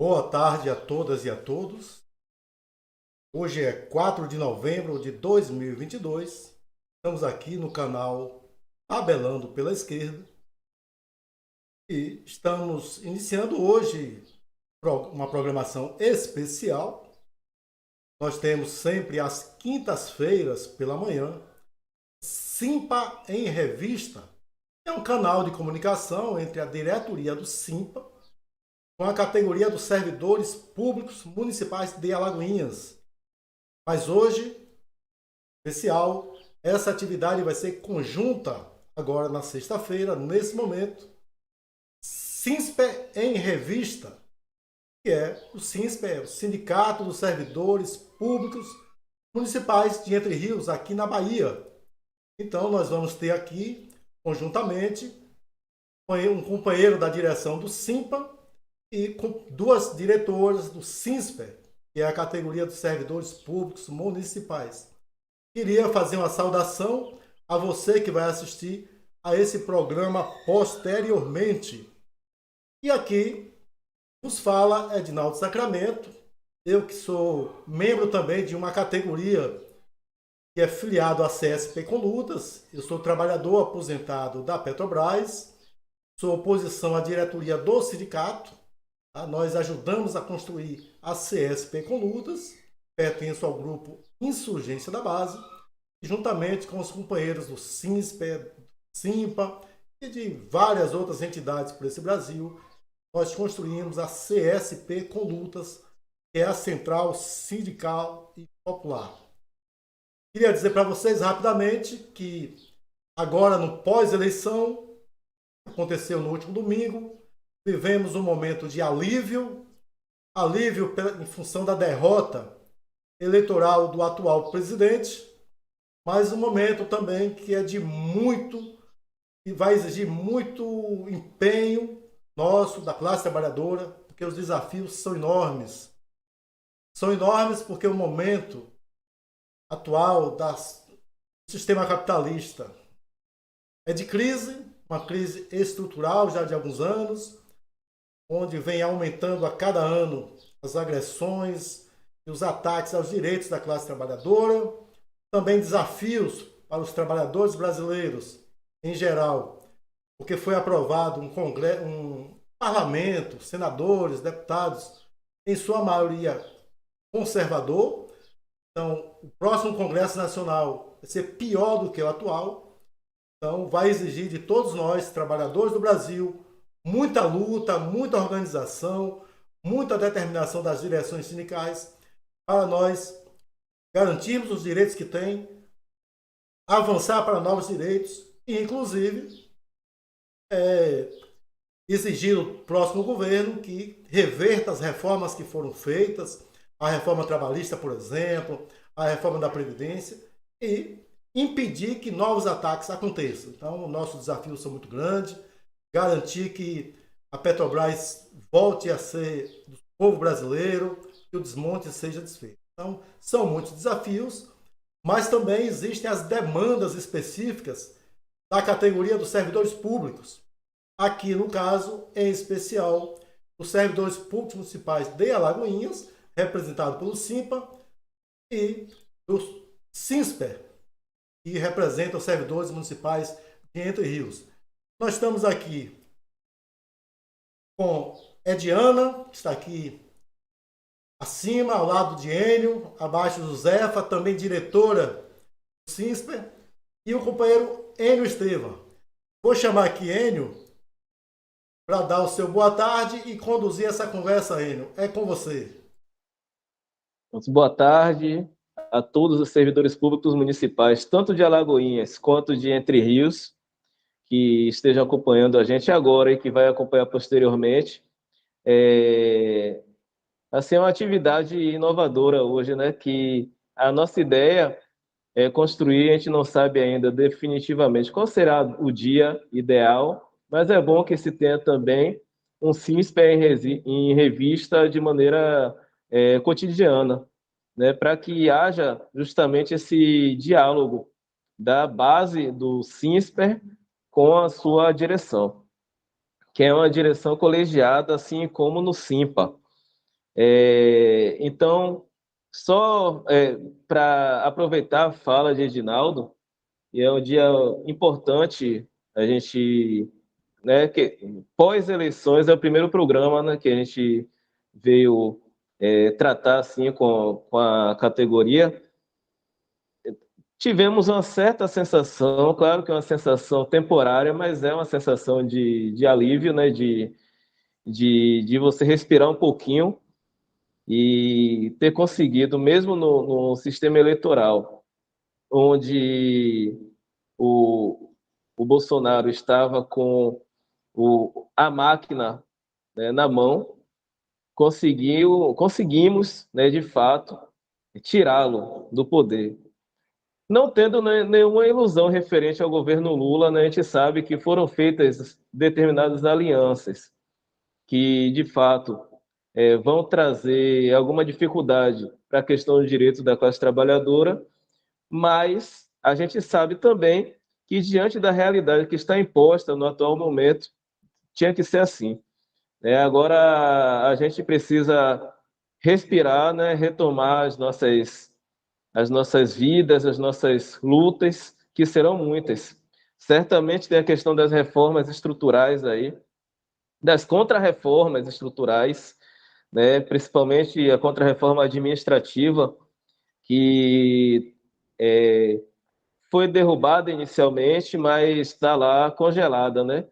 Boa tarde a todas e a todos. Hoje é 4 de novembro de 2022. Estamos aqui no canal Tabelando pela Esquerda e estamos iniciando hoje uma programação especial. Nós temos sempre às quintas-feiras pela manhã Simpa em Revista. É um canal de comunicação entre a diretoria do Simpa com a categoria dos servidores públicos municipais de Alagoinhas. Mas hoje, especial, essa atividade vai ser conjunta agora na sexta-feira, nesse momento. SINSPE em Revista, que é o SINSPE, o Sindicato dos Servidores Públicos Municipais de Entre Rios, aqui na Bahia. Então, nós vamos ter aqui, conjuntamente, um companheiro da direção do SIMPA e com duas diretoras do SINSPE, que é a categoria dos servidores públicos municipais. Queria fazer uma saudação a você que vai assistir a esse programa posteriormente. E aqui nos fala Edinaldo Sacramento, eu que sou membro também de uma categoria que é filiado à CSP Conlutas, eu sou trabalhador aposentado da Petrobras, sou oposição à diretoria do sindicato. Nós ajudamos a construir a CSP Conlutas, pertenço ao grupo Insurgência da Base, e juntamente com os companheiros do SINSPE, SIMPA e de várias outras entidades por esse Brasil, nós construímos a CSP Conlutas, que é a Central Sindical e Popular. Queria dizer para vocês rapidamente que agora no pós-eleição, aconteceu no último domingo, vivemos um momento de alívio em função da derrota eleitoral do atual presidente, mas um momento também que é de muito, e vai exigir muito empenho nosso, da classe trabalhadora, porque os desafios são enormes. São enormes porque o momento atual do sistema capitalista é de crise, uma crise estrutural já de alguns anos, onde vem aumentando a cada ano as agressões e os ataques aos direitos da classe trabalhadora, também desafios para os trabalhadores brasileiros em geral, porque foi aprovado um parlamento, senadores, deputados, em sua maioria conservador. Então, o próximo Congresso Nacional vai ser pior do que o atual. Então, vai exigir de todos nós, trabalhadores do Brasil, muita luta, muita organização, muita determinação das direções sindicais para nós garantirmos os direitos que tem, avançar para novos direitos e, inclusive, exigir do próximo governo que reverta as reformas que foram feitas, a reforma trabalhista, por exemplo, a reforma da Previdência, e impedir que novos ataques aconteçam. Então, nossos desafios são muito grandes, garantir que a Petrobras volte a ser do povo brasileiro, que o desmonte seja desfeito. Então, são muitos desafios, mas também existem as demandas específicas da categoria dos servidores públicos. Aqui, no caso, em especial, os servidores públicos municipais de Alagoinhas, representado pelo SIMPA, e do SINSPE, que representa os servidores municipais de Entre Rios. Nós estamos aqui com Ediana, que está aqui acima, ao lado de Enio, abaixo do Zefa, também diretora do SINSPE, e o companheiro Enio Estevam. Vou chamar aqui Enio para dar o seu boa tarde e conduzir essa conversa, Enio. É com você. Boa tarde a todos os servidores públicos municipais, tanto de Alagoinhas quanto de Entre Rios, que estejam acompanhando a gente agora e que vai acompanhar posteriormente. Assim, é uma atividade inovadora hoje, né? Que a nossa ideia é construir, a gente não sabe ainda definitivamente qual será o dia ideal, mas é bom que se tenha também um SINSPE em revista de maneira cotidiana, né, para que haja justamente esse diálogo da base do SINSPE com a sua direção, que é uma direção colegiada, assim como no SIMPA. Então, só para aproveitar a fala de Edinaldo, e é um dia importante a gente, né, que pós-eleições é o primeiro programa, né, que a gente veio tratar assim com a categoria. Tivemos uma certa sensação, claro que é uma sensação temporária, mas é uma sensação de alívio, né, de você respirar um pouquinho e ter conseguido, mesmo no sistema eleitoral, onde o, o Bolsonaro estava com a máquina, né, na mão, conseguimos, né, de fato, tirá-lo do poder. Não tendo nenhuma ilusão referente ao governo Lula, né, a gente sabe que foram feitas determinadas alianças que, de fato, vão trazer alguma dificuldade para a questão dos direitos da classe trabalhadora, mas a gente sabe também que, diante da realidade que está imposta no atual momento, tinha que ser assim. Agora, a gente precisa respirar, né, retomar as nossas vidas, as nossas lutas, que serão muitas. Certamente tem a questão das reformas estruturais aí, das contrarreformas estruturais, né, principalmente a contrarreforma administrativa, que foi derrubada inicialmente, mas está lá congelada, né?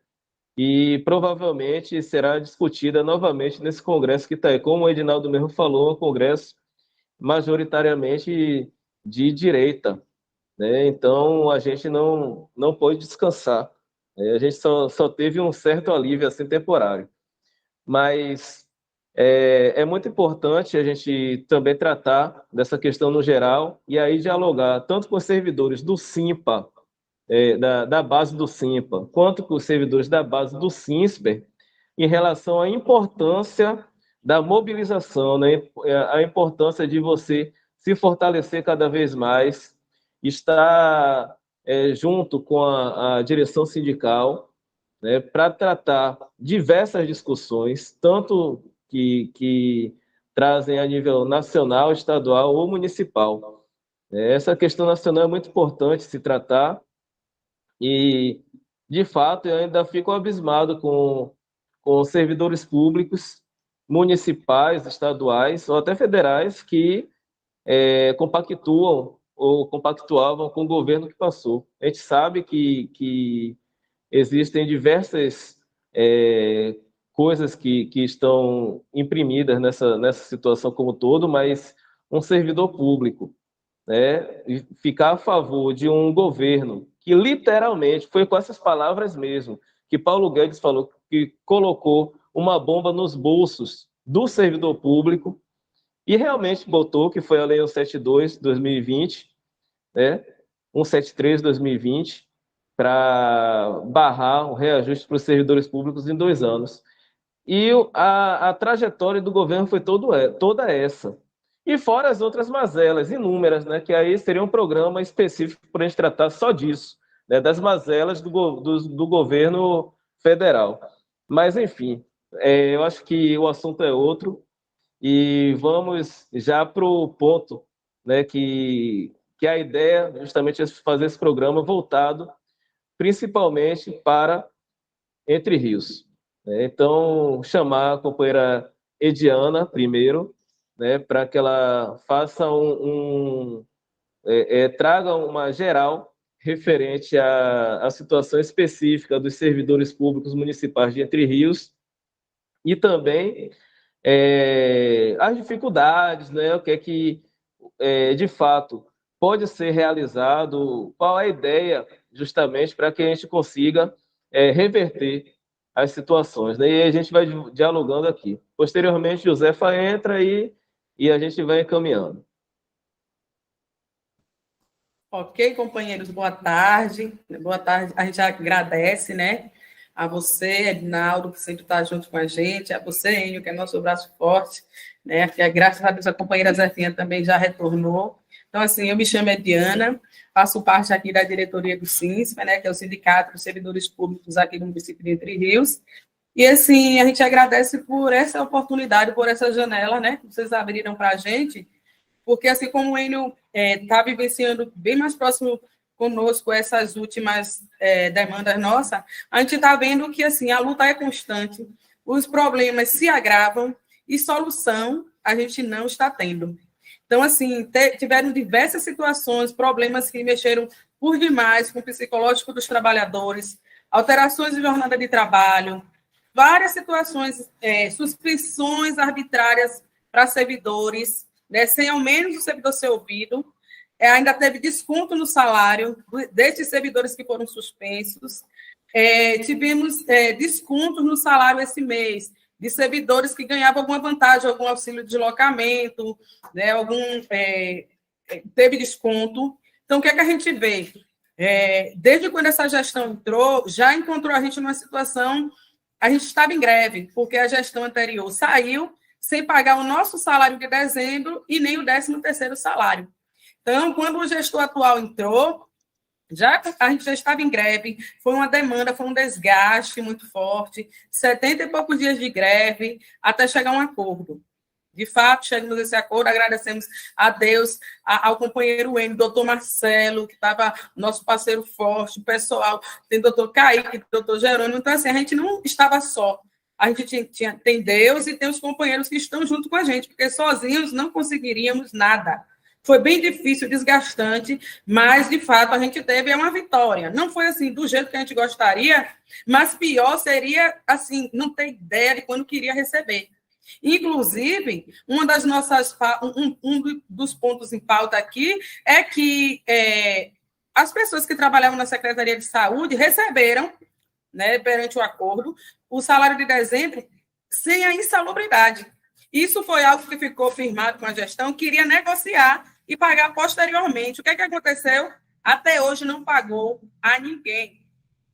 E provavelmente será discutida novamente nesse Congresso que está aí. Como o Edinaldo mesmo falou, um Congresso majoritariamente de direita, né? Então a gente não pode descansar. A gente só teve um certo alívio assim temporário. Mas é muito importante a gente também tratar dessa questão no geral e aí dialogar tanto com os servidores do SIMPA, da base do SIMPA, quanto com os servidores da base do SINSPER, em relação à importância da mobilização, né? A importância de você se fortalecer cada vez mais, estar junto com a direção sindical, né, para tratar diversas discussões, tanto que trazem a nível nacional, estadual ou municipal. Essa questão nacional é muito importante se tratar e, de fato, eu ainda fico abismado com servidores públicos, municipais, estaduais ou até federais que compactuam ou compactuavam com o governo que passou. A gente sabe que existem diversas coisas que estão imprimidas nessa situação como todo, mas um servidor público, né, ficar a favor de um governo que literalmente foi com essas palavras mesmo, que Paulo Guedes falou, que colocou uma bomba nos bolsos do servidor público e realmente botou, que foi a Lei 172 de 2020, né, 173 de 2020, para barrar o reajuste para os servidores públicos em 2 anos. E a trajetória do governo foi toda essa. E fora as outras mazelas inúmeras, né, que aí seria um programa específico para a gente tratar só disso, né, das mazelas do governo federal. Mas, enfim, eu acho que o assunto é outro e vamos já para o ponto, né, que a ideia justamente é fazer esse programa voltado principalmente para Entre Rios. Então, chamar a companheira Ediana primeiro, né, para que ela faça traga uma geral referente à situação específica dos servidores públicos municipais de Entre Rios e também as dificuldades, né, o que é que, de fato, pode ser realizado, qual é a ideia, justamente, para que a gente consiga reverter as situações. Né? E a gente vai dialogando aqui. Posteriormente, Josefa entra e a gente vai encaminhando. Ok, companheiros, boa tarde. Boa tarde, a gente agradece, né? A você, Edinaldo, que sempre está junto com a gente, a você, Enio, que é nosso braço forte, né? Que graças a Deus a companheira Zefinha também já retornou. Então, assim, eu me chamo Ediana, faço parte aqui da diretoria do SINSP, né? Que é o Sindicato dos Servidores Públicos aqui no município de Entre Rios, E, assim, a gente agradece por essa oportunidade, por essa janela, né, que vocês abriram para a gente, porque, assim como o Enio está vivenciando bem mais próximo conosco essas últimas demandas nossas, a gente está vendo que, assim, a luta é constante, os problemas se agravam e solução a gente não está tendo. Então, assim, tiveram diversas situações, problemas que mexeram por demais com o psicológico dos trabalhadores, alterações de jornada de trabalho, várias situações, suspensões arbitrárias para servidores, né, sem ao menos o servidor ser ouvido, ainda teve desconto no salário destes servidores que foram suspensos, tivemos descontos no salário esse mês, de servidores que ganhavam alguma vantagem, algum auxílio de deslocamento, né, teve desconto. Então, o que é que a gente vê? Desde quando essa gestão entrou, já encontrou a gente numa situação, a gente estava em greve, porque a gestão anterior saiu sem pagar o nosso salário de dezembro e nem o 13º salário. Então, quando o gestor atual entrou, a gente já estava em greve, foi uma demanda, foi um desgaste muito forte, 70 e poucos dias de greve, até chegar a um acordo. De fato, chegamos a esse acordo, agradecemos a Deus, ao companheiro M, doutor Marcelo, que estava nosso parceiro forte, o pessoal, tem doutor Kaique, doutor Jerônimo, então, assim, a gente não estava só, a gente tem Deus e tem os companheiros que estão junto com a gente, porque sozinhos não conseguiríamos nada. Foi bem difícil, desgastante, mas, de fato, a gente teve uma vitória. Não foi, assim, do jeito que a gente gostaria, mas pior seria, assim, não ter ideia de quando queria receber. Inclusive, um dos pontos em pauta aqui é que as pessoas que trabalhavam na Secretaria de Saúde receberam, né, perante o acordo, o salário de dezembro sem a insalubridade. Isso foi algo que ficou firmado com a gestão, queria negociar e pagar posteriormente. O que é que aconteceu? Até hoje não pagou a ninguém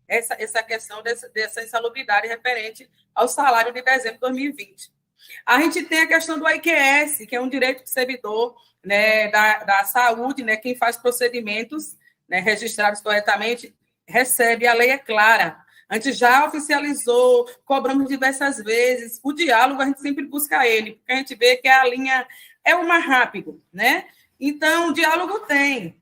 essa questão dessa insalubridade referente ao salário de dezembro de 2020. A gente tem a questão do IQS, que é um direito do servidor, né, da saúde, né, quem faz procedimentos, né, registrados corretamente, recebe, a lei é clara. A gente já oficializou, cobramos diversas vezes. O diálogo, a gente sempre busca ele, porque a gente vê que a linha é o mais rápido, né? Então, o diálogo tem.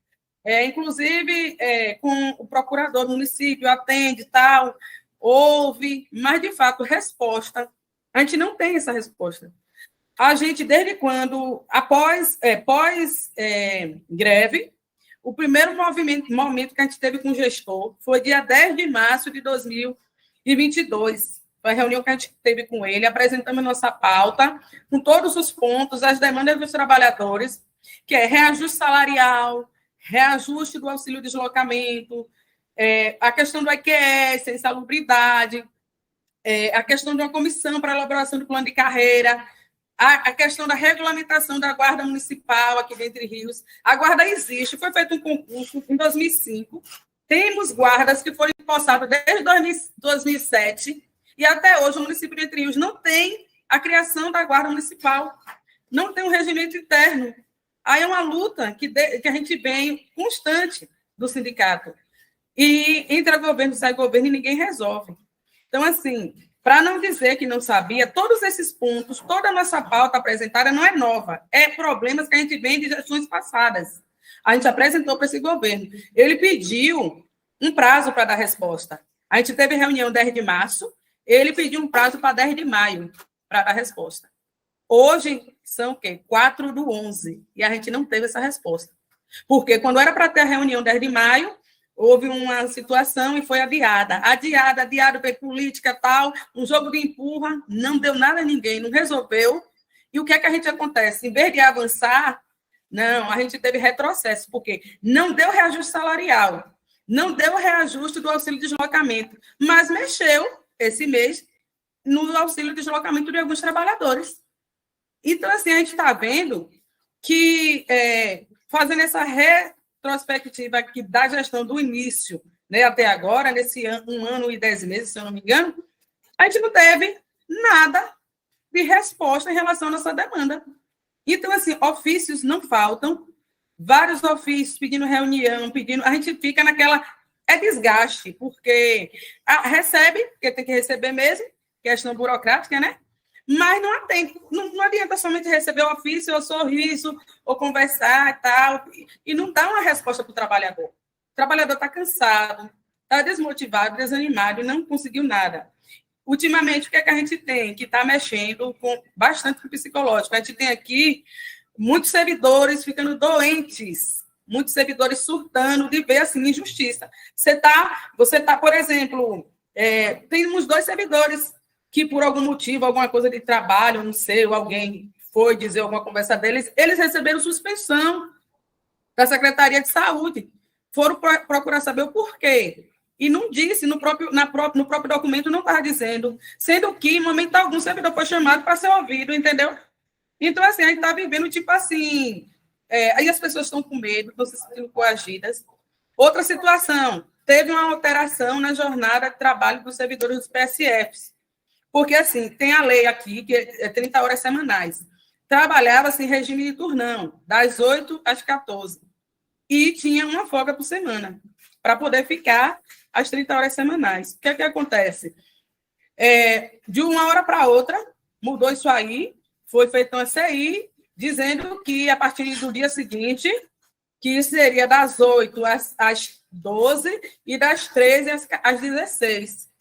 Inclusive, com o procurador do município, atende, tal, ouve, mas, de fato, resposta. A gente não tem essa resposta. A gente, desde quando, pós-greve, o primeiro momento que a gente teve com o gestor foi dia 10 de março de 2022. Foi a reunião que a gente teve com ele, apresentamos nossa pauta, com todos os pontos, as demandas dos trabalhadores, que é reajuste salarial, reajuste do auxílio de deslocamento, a questão do IQS, a insalubridade, a questão de uma comissão para a elaboração do plano de carreira, a questão da regulamentação da Guarda Municipal aqui de Entre Rios. A Guarda existe, foi feito um concurso em 2005, temos guardas que foram empossadas desde 2007, e até hoje o município de Entre Rios não tem a criação da Guarda Municipal, não tem um regimento interno. Aí é uma luta que a gente vem constante do sindicato. E entra governo, sai governo e ninguém resolve. Então, assim, para não dizer que não sabia, todos esses pontos, toda a nossa pauta apresentada não é nova, é problemas que a gente vem de gestões passadas. A gente apresentou para esse governo. Ele pediu um prazo para dar resposta. A gente teve reunião 10 de março, ele pediu um prazo para 10 de maio para dar resposta. Hoje são o quê? 4/11, e a gente não teve essa resposta. Porque quando era para ter a reunião 10 de maio, houve uma situação e foi adiada, veio política, tal, um jogo de empurra, não deu nada a ninguém, não resolveu. E o que é que a gente acontece? Em vez de avançar, não, a gente teve retrocesso, porque não deu reajuste salarial, não deu reajuste do auxílio de deslocamento, mas mexeu esse mês no auxílio de deslocamento de alguns trabalhadores. Então, assim, a gente está vendo que, fazendo essa retrospectiva aqui da gestão do início, né, até agora, nesse ano, 1 ano e 10 meses, se eu não me engano, a gente não teve nada de resposta em relação à nossa demanda. Então, assim, ofícios não faltam, vários ofícios pedindo reunião, a gente fica naquela... É desgaste, porque recebe, porque tem que receber mesmo, questão burocrática, né? Mas não adianta somente receber o ofício, ou sorriso, ou conversar e tal, e não dá uma resposta para o trabalhador. O trabalhador está cansado, está desmotivado, desanimado e não conseguiu nada. Ultimamente, o que é que a gente tem? Que está mexendo bastante com o psicológico. A gente tem aqui muitos servidores ficando doentes, muitos servidores surtando de ver assim, injustiça. Você tá, por exemplo, temos 2 servidores que, por algum motivo, alguma coisa de trabalho, não sei, ou alguém foi dizer alguma conversa deles, eles receberam suspensão da Secretaria de Saúde. Foram procurar saber o porquê. E não disse, no próprio documento não estava dizendo, sendo que, em momento algum, o servidor foi chamado para ser ouvido, entendeu? Então, assim, a gente está vivendo, tipo assim, aí as pessoas estão com medo, estão se sentindo coagidas. Outra situação, teve uma alteração na jornada de trabalho dos servidores dos PSFs. Porque, assim, tem a lei aqui, que é 30 horas semanais. Trabalhava-se em regime de turnão, das 8 às 14. E tinha uma folga por semana, para poder ficar as 30 horas semanais. O que é que acontece? De uma hora para outra, mudou isso aí, foi feita uma CI, dizendo que, a partir do dia seguinte, que seria das 8 às 12 e das 13 às 16.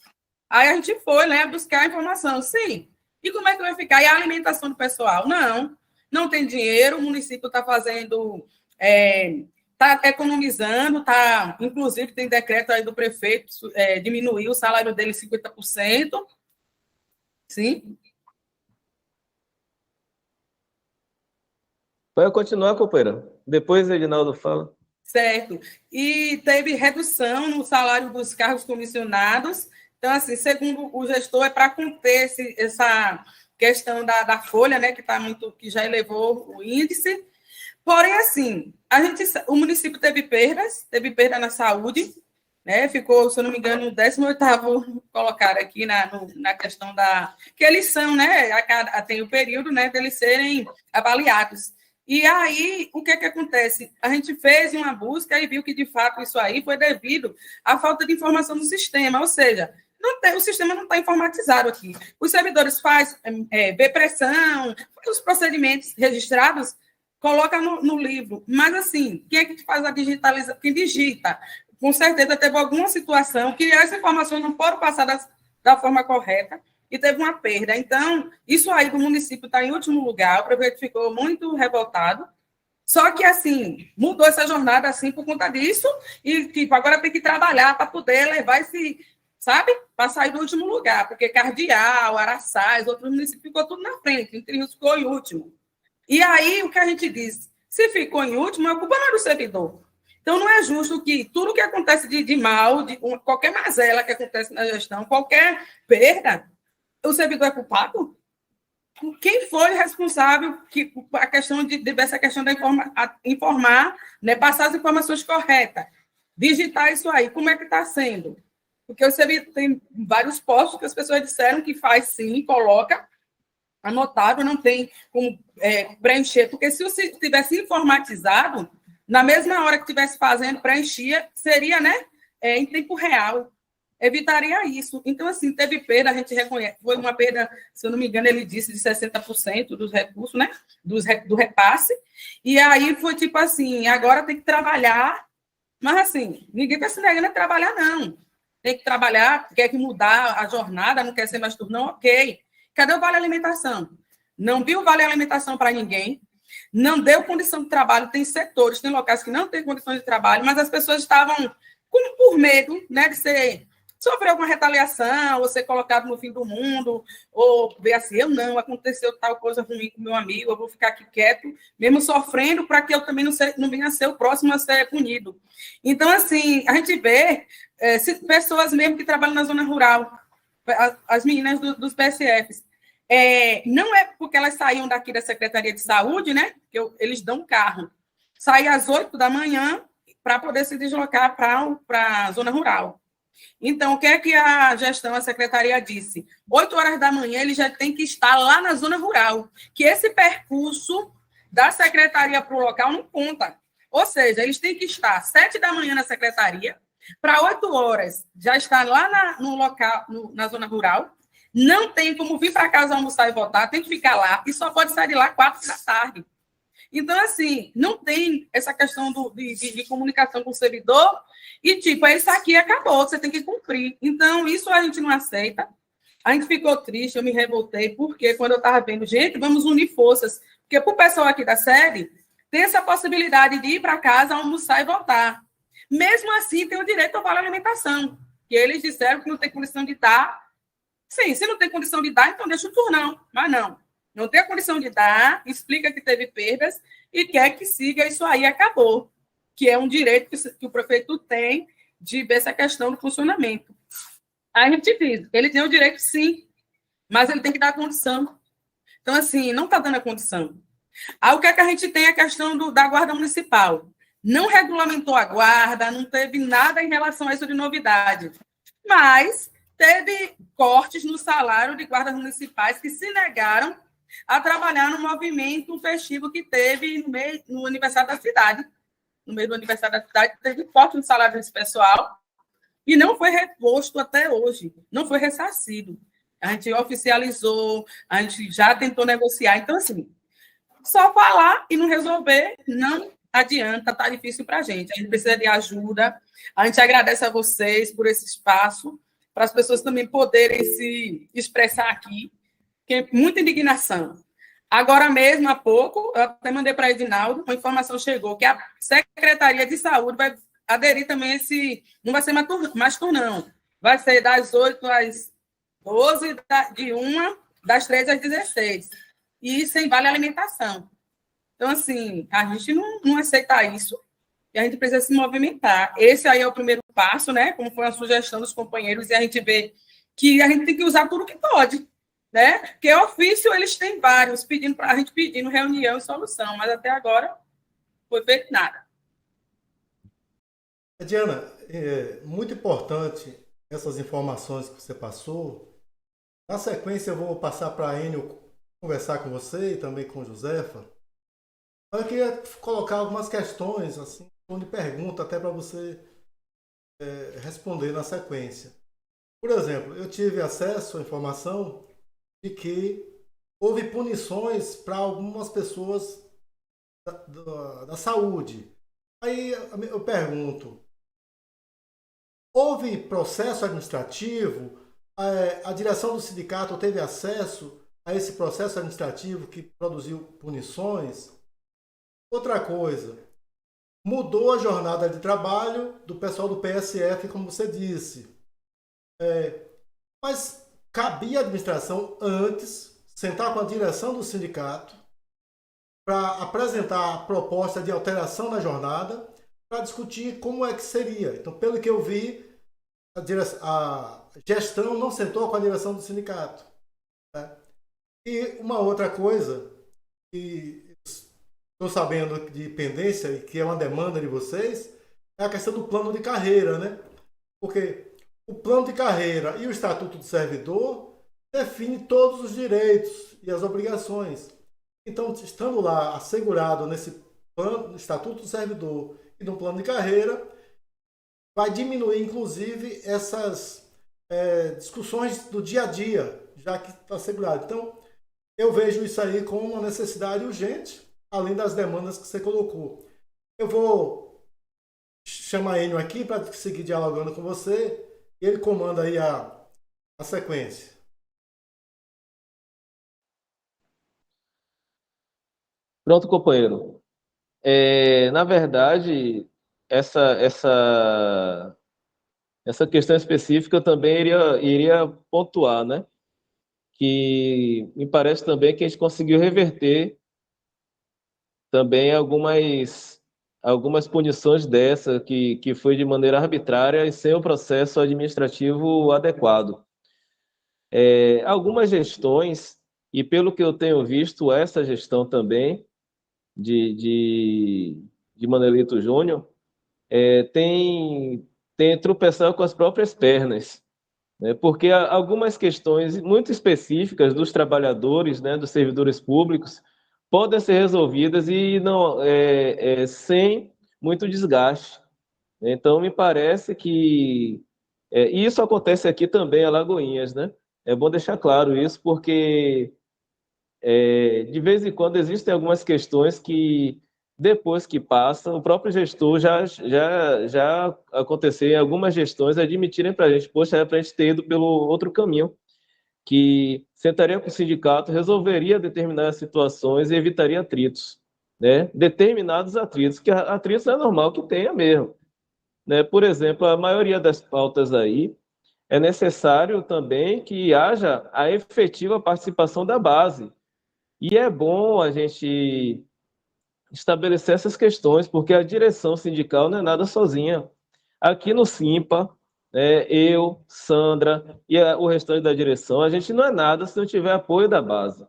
Aí a gente foi, né, buscar a informação. Sim. E como é que vai ficar? E a alimentação do pessoal? Não tem dinheiro, o município está fazendo, está economizando, inclusive tem decreto aí do prefeito, diminuir o salário dele 50%. Sim. Pode continuar, companheira. Depois o Edinaldo fala. Certo. E teve redução no salário dos cargos comissionados. Então, assim, segundo o gestor, é para conter essa questão da folha, né, que já elevou o índice. Porém, assim, o município teve perda na saúde, né, ficou, se eu não me engano, no 18º colocado aqui na questão que eles são, né, tem o período, né, deles serem avaliados. E aí, o que acontece? A gente fez uma busca e viu que, de fato, isso aí foi devido à falta de informação do sistema, ou seja, o sistema não está informatizado aqui. Os servidores vê pressão, os procedimentos registrados, coloca no livro. Mas, assim, quem é que faz a digitalização? Quem digita? Com certeza teve alguma situação que essas informações não foram passadas da forma correta e teve uma perda. Então, isso aí do município está em último lugar, o prefeito ficou muito revoltado. Só que, assim, mudou essa jornada, assim, por conta disso, e, tipo, agora tem que trabalhar para poder levar esse, sabe, para sair do último lugar, porque Cardeal, Araçás, outros municípios, ficou tudo na frente, Entre Rios ficou em último. E aí, o que a gente diz? Se ficou em último, a culpa não é do servidor. Então, não é justo que tudo que acontece de mal, qualquer mazela que acontece na gestão, qualquer perda, o servidor é culpado? Quem foi responsável a questão essa questão da informar, né, passar as informações corretas, digitar isso aí, como é que está sendo? Porque você tem vários postos que as pessoas disseram que faz sim, coloca, anotado, não tem como preencher, porque se você tivesse informatizado, na mesma hora que estivesse fazendo, preenchia, seria, né, em tempo real. Evitaria isso. Então, assim, teve perda, a gente reconhece. Foi uma perda, se eu não me engano, ele disse de 60% dos recursos, né? Do repasse. E aí foi tipo assim, agora tem que trabalhar, mas assim, ninguém está se negando a trabalhar, não. Tem que trabalhar, quer que mudar a jornada, não quer ser mais turnão, ok. Cadê o Vale Alimentação? Não viu o Vale Alimentação para ninguém, não deu condição de trabalho, tem setores, tem locais que não têm condições de trabalho, mas as pessoas estavam por medo, né, de sofrer alguma retaliação, ou ser colocado no fim do mundo, ou ver assim, aconteceu tal coisa ruim com meu amigo, eu vou ficar aqui quieto, mesmo sofrendo, para que eu também não venha a ser o próximo a ser punido. Então, assim, a gente vê pessoas mesmo que trabalham na zona rural, as meninas dos PSFs, não é porque elas saíam daqui da Secretaria de Saúde, né, que eles dão um carro, saem às 8 da manhã para poder se deslocar para a zona rural. Então, o que é que a gestão, a secretaria disse? 8 horas da manhã, ele já tem que estar lá na zona rural, que esse percurso da secretaria para o local não conta. Ou seja, eles têm que estar 7 da manhã na secretaria, para 8 horas já estar lá no local, na zona rural, não tem como vir para casa almoçar e voltar, tem que ficar lá, e só pode sair de lá 4 da tarde. Então, assim, não tem essa questão de comunicação com o servidor, e tipo, é isso aqui, acabou, você tem que cumprir. Então, isso a gente não aceita. A gente ficou triste, eu me revoltei, porque quando eu estava vendo, gente, vamos unir forças, porque para o pessoal aqui da sede, tem essa possibilidade de ir para casa, almoçar e voltar. Mesmo assim, tem o direito ao vale alimentação, que eles disseram que não tem condição de dar. Sim, se não tem condição de dar, então deixa o turnão, mas não tem a condição de dar, explica que teve perdas e quer que siga isso aí, acabou, que é um direito que o prefeito tem de ver essa questão do funcionamento. Aí a gente diz, ele tem o direito sim, mas ele tem que dar a condição. Então, assim, não está dando a condição. Aí o que é que a gente tem? A questão da guarda municipal. Não regulamentou a guarda, não teve nada em relação a isso de novidade, mas teve cortes no salário de guardas municipais que se negaram a trabalhar no movimento festivo que teve no aniversário da cidade. No meio do aniversário da cidade, teve corte no salário desse pessoal e não foi reposto até hoje, não foi ressarcido. A gente oficializou, a gente já tentou negociar. Então, assim, só falar e não resolver não adianta, tá difícil para a gente. A gente precisa de ajuda. A gente agradece a vocês por esse espaço, para as pessoas também poderem se expressar aqui, que é muita indignação. Agora mesmo, há pouco, eu até mandei para a Edinaldo, uma informação chegou que a Secretaria de Saúde vai aderir também esse... Não vai ser mais turnão. Vai ser das 8 às 12, de 1 das 13 às 16. E sem vale alimentação. Então, assim, a gente não aceita isso e a gente precisa se movimentar. Esse aí é o primeiro passo, né? Como foi a sugestão dos companheiros, e a gente vê que a gente tem que usar tudo que pode, né? Porque ofício eles têm vários, a gente pedindo reunião e solução, mas até agora não foi feito nada. Diana, é muito importante essas informações que você passou. Na sequência, eu vou passar para a Enio conversar com você e também com Josefa. Eu queria colocar algumas questões, assim, de pergunta, até para você responder na sequência. Por exemplo, eu tive acesso à informação de que houve punições para algumas pessoas da saúde. Aí eu pergunto, houve processo administrativo? A direção do sindicato teve acesso a esse processo administrativo que produziu punições? Outra coisa, mudou a jornada de trabalho do pessoal do PSF, como você disse. Mas cabia à administração antes sentar com a direção do sindicato para apresentar a proposta de alteração na jornada, para discutir como é que seria. Então, pelo que eu vi, a gestão não sentou com a direção do sindicato. Né? E uma outra coisa, que estou sabendo de pendência e que é uma demanda de vocês, é a questão do plano de carreira, né? Porque o plano de carreira e o Estatuto do Servidor definem todos os direitos e as obrigações. Então, estando lá assegurado nesse plano, no Estatuto do Servidor e no plano de carreira, vai diminuir, inclusive, essas discussões do dia a dia, já que está assegurado. Então, eu vejo isso aí como uma necessidade urgente, além das demandas que você colocou. Eu vou chamar Enio aqui para seguir dialogando com você. Ele comanda aí a sequência. Pronto, companheiro. Na verdade, essa questão específica eu também iria pontuar, né? Que me parece também que a gente conseguiu reverter também algumas punições dessa que foi de maneira arbitrária e sem o processo administrativo adequado. Algumas gestões, e pelo que eu tenho visto, essa gestão também de Manelito Júnior, tem tropeçado com as próprias pernas, né? Porque há algumas questões muito específicas dos trabalhadores, né, dos servidores públicos, podem ser resolvidas e não sem muito desgaste. Então, me parece que isso acontece aqui também em Alagoinhas, né? É bom deixar claro isso, porque de vez em quando existem algumas questões que, depois que passam, o próprio gestor já aconteceu em algumas gestões admitirem para a gente, poxa, era para a gente ter ido pelo outro caminho, que sentaria com o sindicato, resolveria determinadas situações e evitaria atritos, né? Determinados atritos, que atritos é normal que tenha mesmo, né? Por exemplo, a maioria das pautas aí é necessário também que haja a efetiva participação da base. E é bom a gente estabelecer essas questões, porque a direção sindical não é nada sozinha. Aqui no Simpa, eu, Sandra e o restante da direção, a gente não é nada se não tiver apoio da base.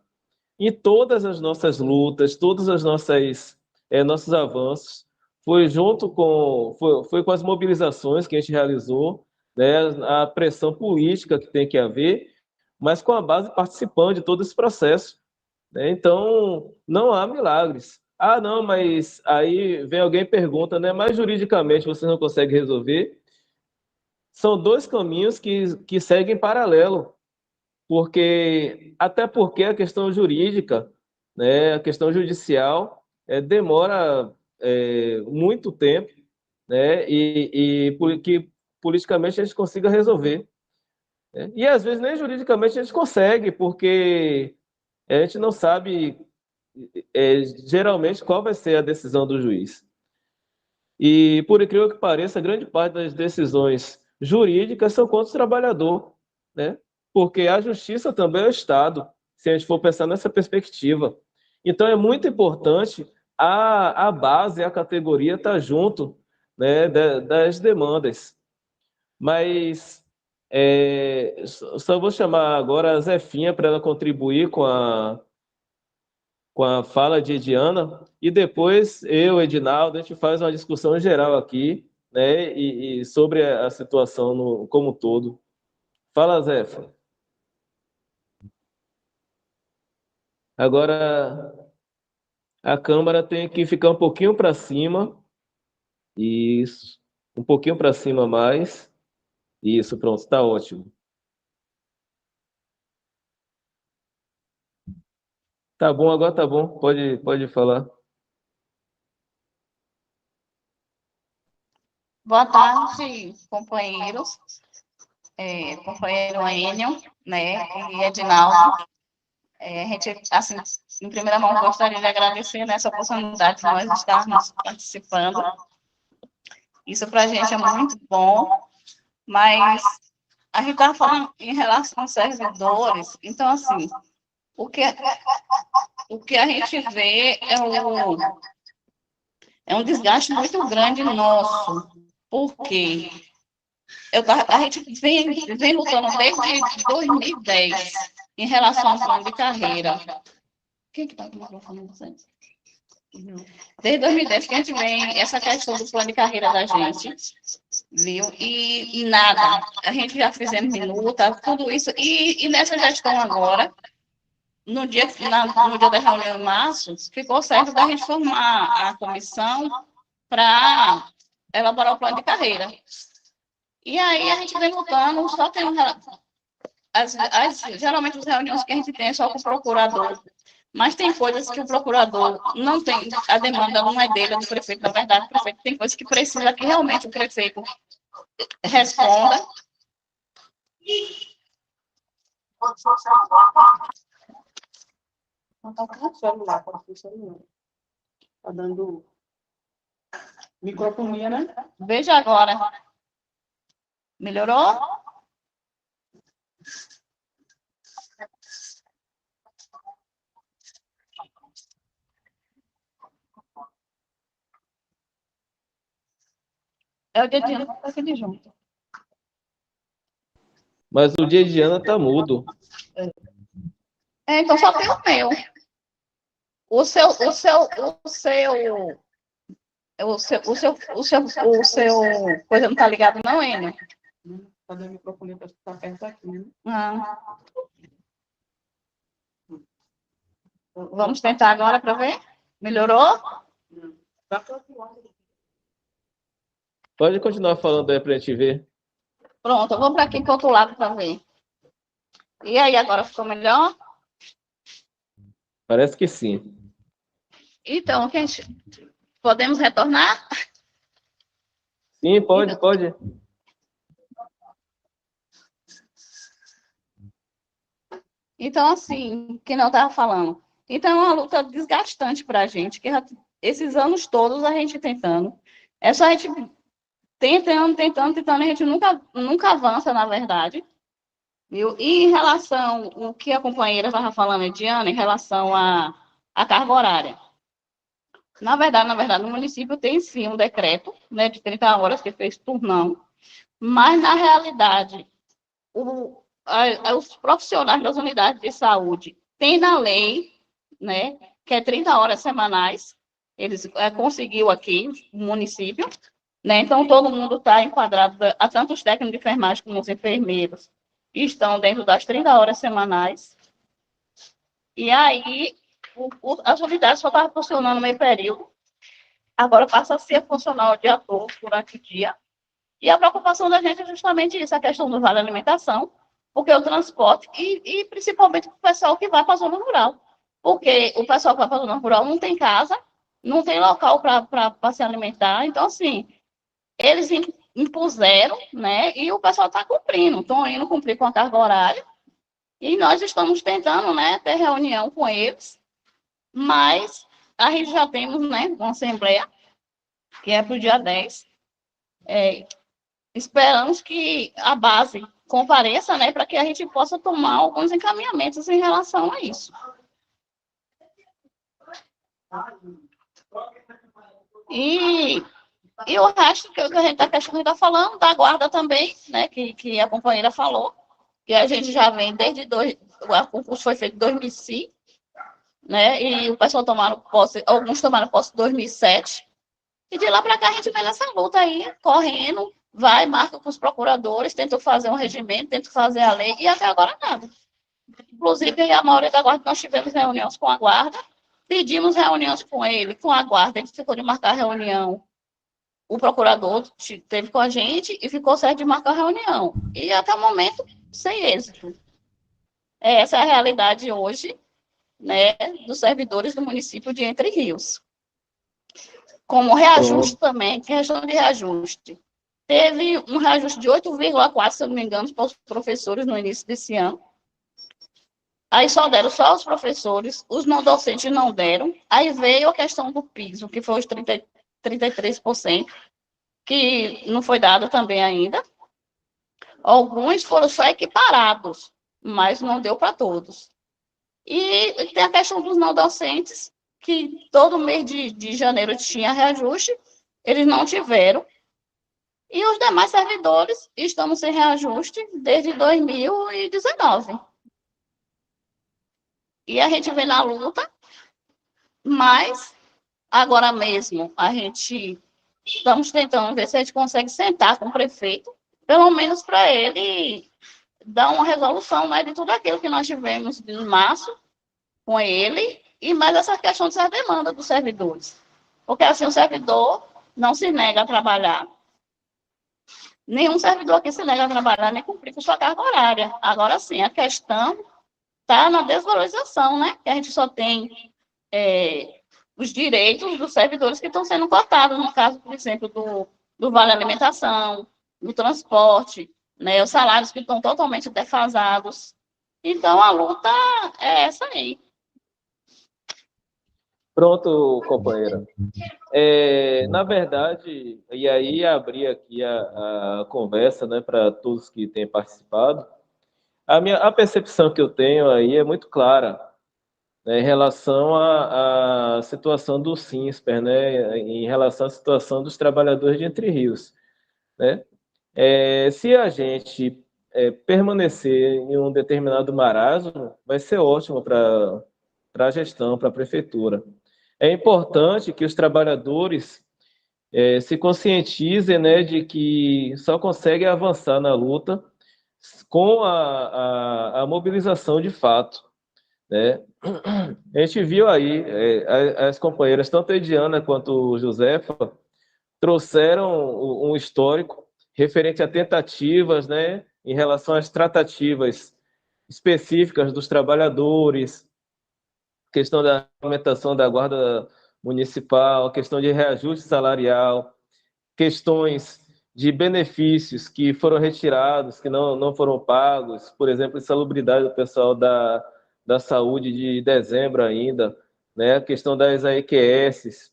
Em todas as nossas lutas, todas as nossos avanços, foi com as mobilizações que a gente realizou, né, a pressão política que tem que haver, mas com a base participando de todo esse processo, né? Então, não há milagres. Ah, não, mas aí vem alguém e pergunta, né? Mas juridicamente você não consegue resolver? São dois caminhos que seguem paralelo, até porque a questão jurídica, né, a questão judicial, demora muito tempo, né, que politicamente a gente consiga resolver, né? E às vezes nem juridicamente a gente consegue, porque a gente não sabe geralmente qual vai ser a decisão do juiz. E, por incrível que pareça, grande parte das decisões jurídicas são contra o trabalhador, né? Porque a justiça também é o Estado, se a gente for pensar nessa perspectiva. Então, é muito importante a base, a categoria estar junto, né, das demandas. Mas só vou chamar agora a Zefinha para ela contribuir com a fala de Ediana, e depois eu, Edinaldo, a gente faz uma discussão geral aqui, né, e sobre a situação como um todo. Fala, Zefa. Agora, a câmera tem que ficar um pouquinho para cima, isso, um pouquinho para cima mais, isso, pronto, está ótimo. Tá bom, agora tá bom, pode falar. Boa tarde, companheiros, companheiro Enio, né, e Edinaldo. A gente, assim, em primeira mão, gostaria de agradecer nessa oportunidade de nós estarmos participando. Isso para a gente é muito bom, mas a gente estava falando em relação aos servidores, então, assim, o que a gente vê é um desgaste muito grande nosso, porque a gente vem lutando desde 2010 em relação ao plano de carreira. Quem que está com o microfone? Desde 2010 que a gente vem essa questão do plano de carreira da gente, viu? E nada, a gente já fizemos minuta, tudo isso, e nessa gestão agora, no dia da reunião em março, ficou certo da gente formar a comissão para elaborar o plano de carreira. E aí a gente vem lutando, só tem geralmente as reuniões que a gente tem é só com o procurador, mas tem coisas que o procurador não tem, a demanda não é dele, é do prefeito, na verdade, o prefeito tem coisas que precisa que realmente o prefeito responda. Não está com o celular, está dando microfonia, né? Veja agora. Melhorou? É o dedinho que está aqui junto. Mas o dia de Ana tá mudo. Então só tem o meu. O seu coisa não tá ligado não, Enio? Cadê o microfone para ficar perto aqui, né? Vamos tentar agora para ver? Melhorou? Pode continuar falando aí para a gente ver. Pronto, eu vou para aqui para outro lado para ver. E aí, agora ficou melhor? Parece que sim. Então, podemos retornar? Sim, pode, Então, pode. então, assim, que não estava falando. Então, é uma luta desgastante para a gente, que esses anos todos a gente tentando. É só a gente tentando, a gente nunca avança, na verdade. Viu? E em relação ao que a companheira estava falando, Ediana, em relação à carga horária. Na verdade, no município tem sim um decreto, né, de 30 horas que fez turnão, mas na realidade, os profissionais das unidades de saúde têm na lei, né, que é 30 horas semanais, eles conseguiu aqui, o município, né, então todo mundo está enquadrado, tanto os técnicos de enfermagem como os enfermeiros, estão dentro das 30 horas semanais, e aí as unidades só estavam funcionando meio período, agora passa a ser funcional o dia todo, durante o dia. E a preocupação da gente é justamente isso, a questão do vale alimentação, porque o transporte, e principalmente para o pessoal que vai para a zona rural. Porque o pessoal que vai para a zona rural não tem casa, não tem local para se alimentar. Então, assim, eles impuseram, né? E o pessoal está cumprindo, estão indo cumprir com a carga horária. E nós estamos tentando, né, ter reunião com eles, mas a gente já temos, né, uma assembleia que é para o dia 10. Esperamos que a base compareça, né, para que a gente possa tomar alguns encaminhamentos em relação a isso. E, e o resto que a gente está falando, da guarda também, né, que a companheira falou, que a gente já vem o concurso foi feito em 2005, né, e o pessoal tomaram posse, alguns tomaram posse em 2007, e de lá para cá a gente vem nessa luta aí, correndo, vai, marca com os procuradores, tenta fazer um regimento, tenta fazer a lei, e até agora nada. Inclusive, a maioria da guarda, nós tivemos reuniões com a guarda, pedimos reuniões com ele, com a guarda, ele ficou de marcar a reunião. O procurador teve com a gente e ficou certo de marcar a reunião. E até o momento, sem êxito. Essa é a realidade hoje, né, dos servidores do município de Entre Rios. Como reajuste também, questão de reajuste. Teve um reajuste de 8,4, se eu não me engano, para os professores no início desse ano. Aí só deram só os professores, os não docentes não deram. Aí veio a questão do piso, que foi os 33%, que não foi dado também ainda. Alguns foram só equiparados, mas não deu para todos. E tem a questão dos não docentes, que todo mês de janeiro tinha reajuste, eles não tiveram. E os demais servidores estamos sem reajuste desde 2019. E a gente vem na luta, mas agora mesmo a gente estamos tentando ver se a gente consegue sentar com o prefeito, pelo menos para ele dar uma resolução, né, de tudo aquilo que nós tivemos em março com ele, e mais essa questão dessa demanda dos servidores. Porque assim, o servidor não se nega a trabalhar. Nenhum servidor aqui se nega a trabalhar nem cumprir com sua carga horária. Agora sim, a questão está na desvalorização, né? Que a gente só tem os direitos dos servidores que estão sendo cortados, no caso, por exemplo, do vale alimentação, do transporte, né? Os salários que estão totalmente defasados. Então, a luta é essa aí. Pronto, companheira. Na verdade, e aí abrir aqui a conversa, né, para todos que têm participado, a percepção que eu tenho aí é muito clara, né, em relação à situação do SINSPER, né, em relação à situação dos trabalhadores de Entre Rios, né? Se a gente permanecer em um determinado marasmo, vai ser ótimo para a gestão, para a prefeitura. É importante que os trabalhadores se conscientizem, né, de que só conseguem avançar na luta com a mobilização de fato, né? A gente viu aí, as companheiras, tanto a Ediana quanto a Josefa, trouxeram um histórico referente a tentativas, né, em relação às tratativas específicas dos trabalhadores, questão da aumentação da guarda municipal, questão de reajuste salarial, questões de benefícios que foram retirados, que não foram pagos, por exemplo, insalubridade do pessoal da saúde de dezembro ainda, né? A questão das AEQS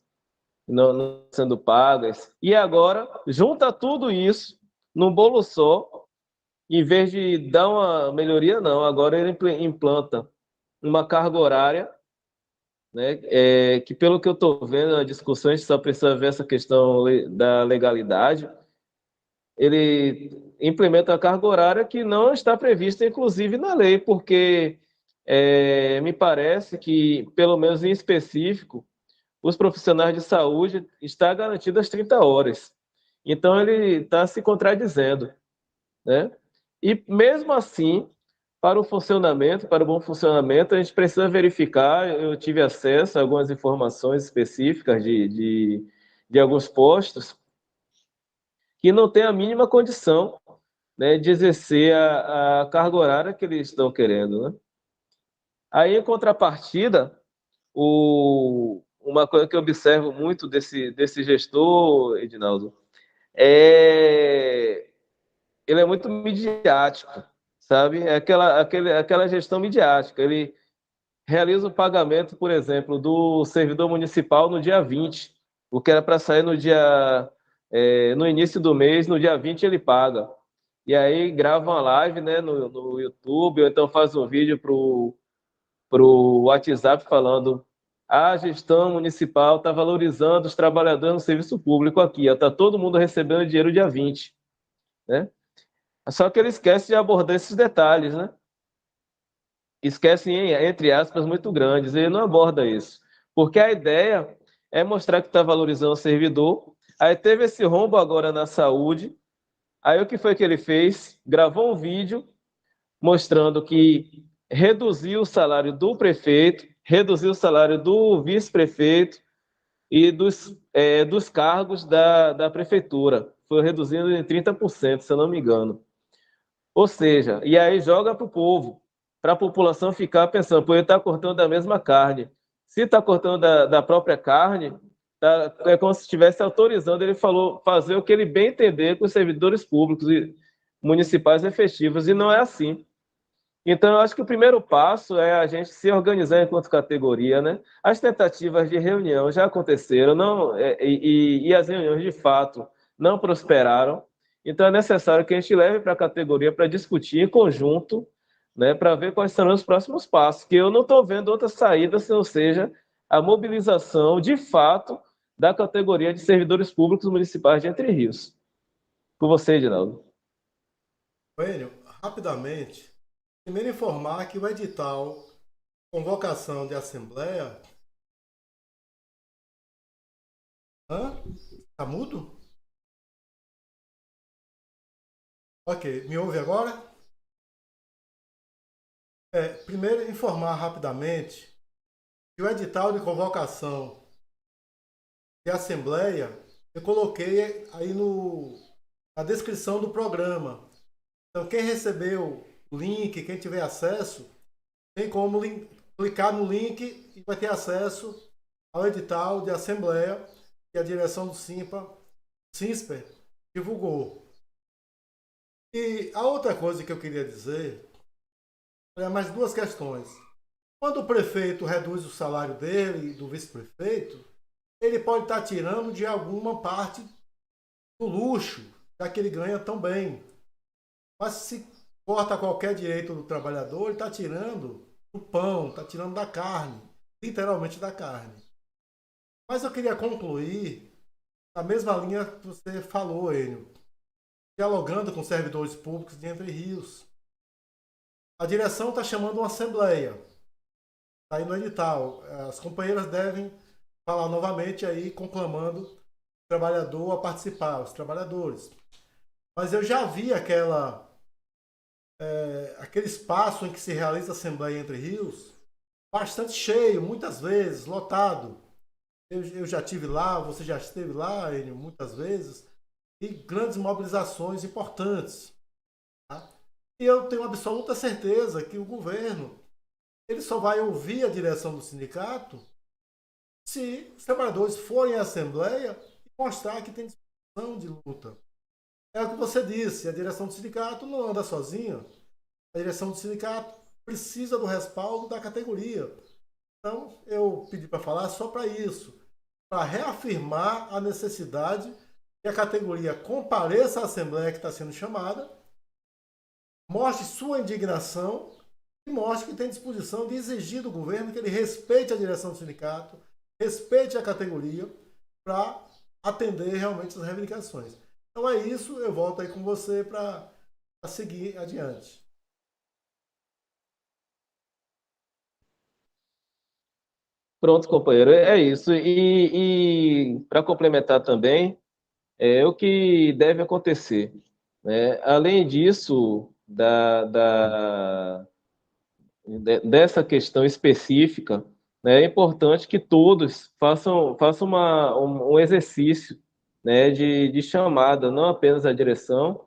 não sendo pagas. E agora, junta tudo isso num bolo só, em vez de dar uma melhoria, não, agora ele implanta uma carga horária, né? Que pelo que eu estou vendo na discussão, a gente só precisa ver essa questão da legalidade. Ele implementa a carga horária que não está prevista, inclusive, na lei, porque me parece que, pelo menos em específico, os profissionais de saúde está garantido as 30 horas. Então, ele está se contradizendo, né? E, mesmo assim, para o funcionamento, para o bom funcionamento, a gente precisa verificar. Eu tive acesso a algumas informações específicas de alguns postos que não têm a mínima condição, né, de exercer a carga horária que eles estão querendo, né? Aí, em contrapartida, uma coisa que eu observo muito desse gestor, Edinaldo, ele é muito midiático, sabe? É aquela gestão midiática. Ele realiza o pagamento, por exemplo, do servidor municipal no dia 20, o que era para sair no início do mês, no dia 20 ele paga. E aí grava uma live, né, no YouTube, ou então faz um vídeo para o WhatsApp falando: a gestão municipal está valorizando os trabalhadores no serviço público aqui, está todo mundo recebendo dinheiro dia 20, né? Só que ele esquece de abordar esses detalhes, né? Esquece, entre aspas, muito grandes. Ele não aborda isso. Porque a ideia é mostrar que está valorizando o servidor. Aí teve esse rombo agora na saúde. Aí o que foi que ele fez? Gravou um vídeo mostrando que reduziu o salário do prefeito, reduziu o salário do vice-prefeito e dos cargos da prefeitura. Foi reduzindo em 30%, se eu não me engano. Ou seja, e aí joga para o povo, para a população ficar pensando: pô, ele está cortando da mesma carne. Se está cortando da própria carne, é como se estivesse autorizando, ele falou, fazer o que ele bem entender com os servidores públicos e municipais efetivos, e não é assim. Então, eu acho que o primeiro passo é a gente se organizar enquanto categoria, né? As tentativas de reunião já aconteceram, e as reuniões, de fato, não prosperaram. Então, é necessário que a gente leve para a categoria para discutir em conjunto, né, para ver quais serão os próximos passos, que eu não estou vendo outra saída se não seja a mobilização, de fato, da categoria de servidores públicos municipais de Entre Rios. Com você, Edinaldo. Enio, rapidamente, primeiro informar que o edital convocação de assembleia... Tá mudo? Ok, me ouve agora? Primeiro informar rapidamente que o edital de convocação de assembleia eu coloquei aí na descrição do programa. Então, quem recebeu o link, quem tiver acesso, tem como clicar no link e vai ter acesso ao edital de assembleia que a direção do CINSPER divulgou. E a outra coisa que eu queria dizer é mais duas questões. Quando o prefeito reduz o salário dele e do vice-prefeito, ele pode estar tirando de alguma parte do luxo, já que ele ganha tão bem. Mas se corta qualquer direito do trabalhador, ele está tirando do pão, está tirando da carne, literalmente da carne. Mas eu queria concluir na mesma linha que você falou, Enio, dialogando com servidores públicos de Entre Rios. A direção está chamando uma assembleia, está aí no edital. As companheiras devem falar novamente aí, conclamando o trabalhador a participar, os trabalhadores. Mas eu já vi aquele espaço em que se realiza a Assembleia Entre Rios bastante cheio, muitas vezes, lotado. Eu já estive lá, você já esteve lá, Enio, muitas vezes, e grandes mobilizações importantes. Tá? E eu tenho absoluta certeza que o governo ele só vai ouvir a direção do sindicato se os trabalhadores forem à Assembleia e mostrar que tem disposição de luta. É o que você disse, a direção do sindicato não anda sozinha. A direção do sindicato precisa do respaldo da categoria. Então, eu pedi para falar só para isso, para reafirmar a necessidade que a categoria compareça à Assembleia que está sendo chamada, mostre sua indignação e mostre que tem disposição de exigir do governo que ele respeite a direção do sindicato, respeite a categoria para atender realmente as reivindicações. Então é isso, eu volto aí com você para seguir adiante. Pronto, companheiro, é isso. E para complementar também, é o que deve acontecer, né? Além disso, dessa questão específica, né, é importante que todos façam um exercício, né, de chamada, não apenas a direção,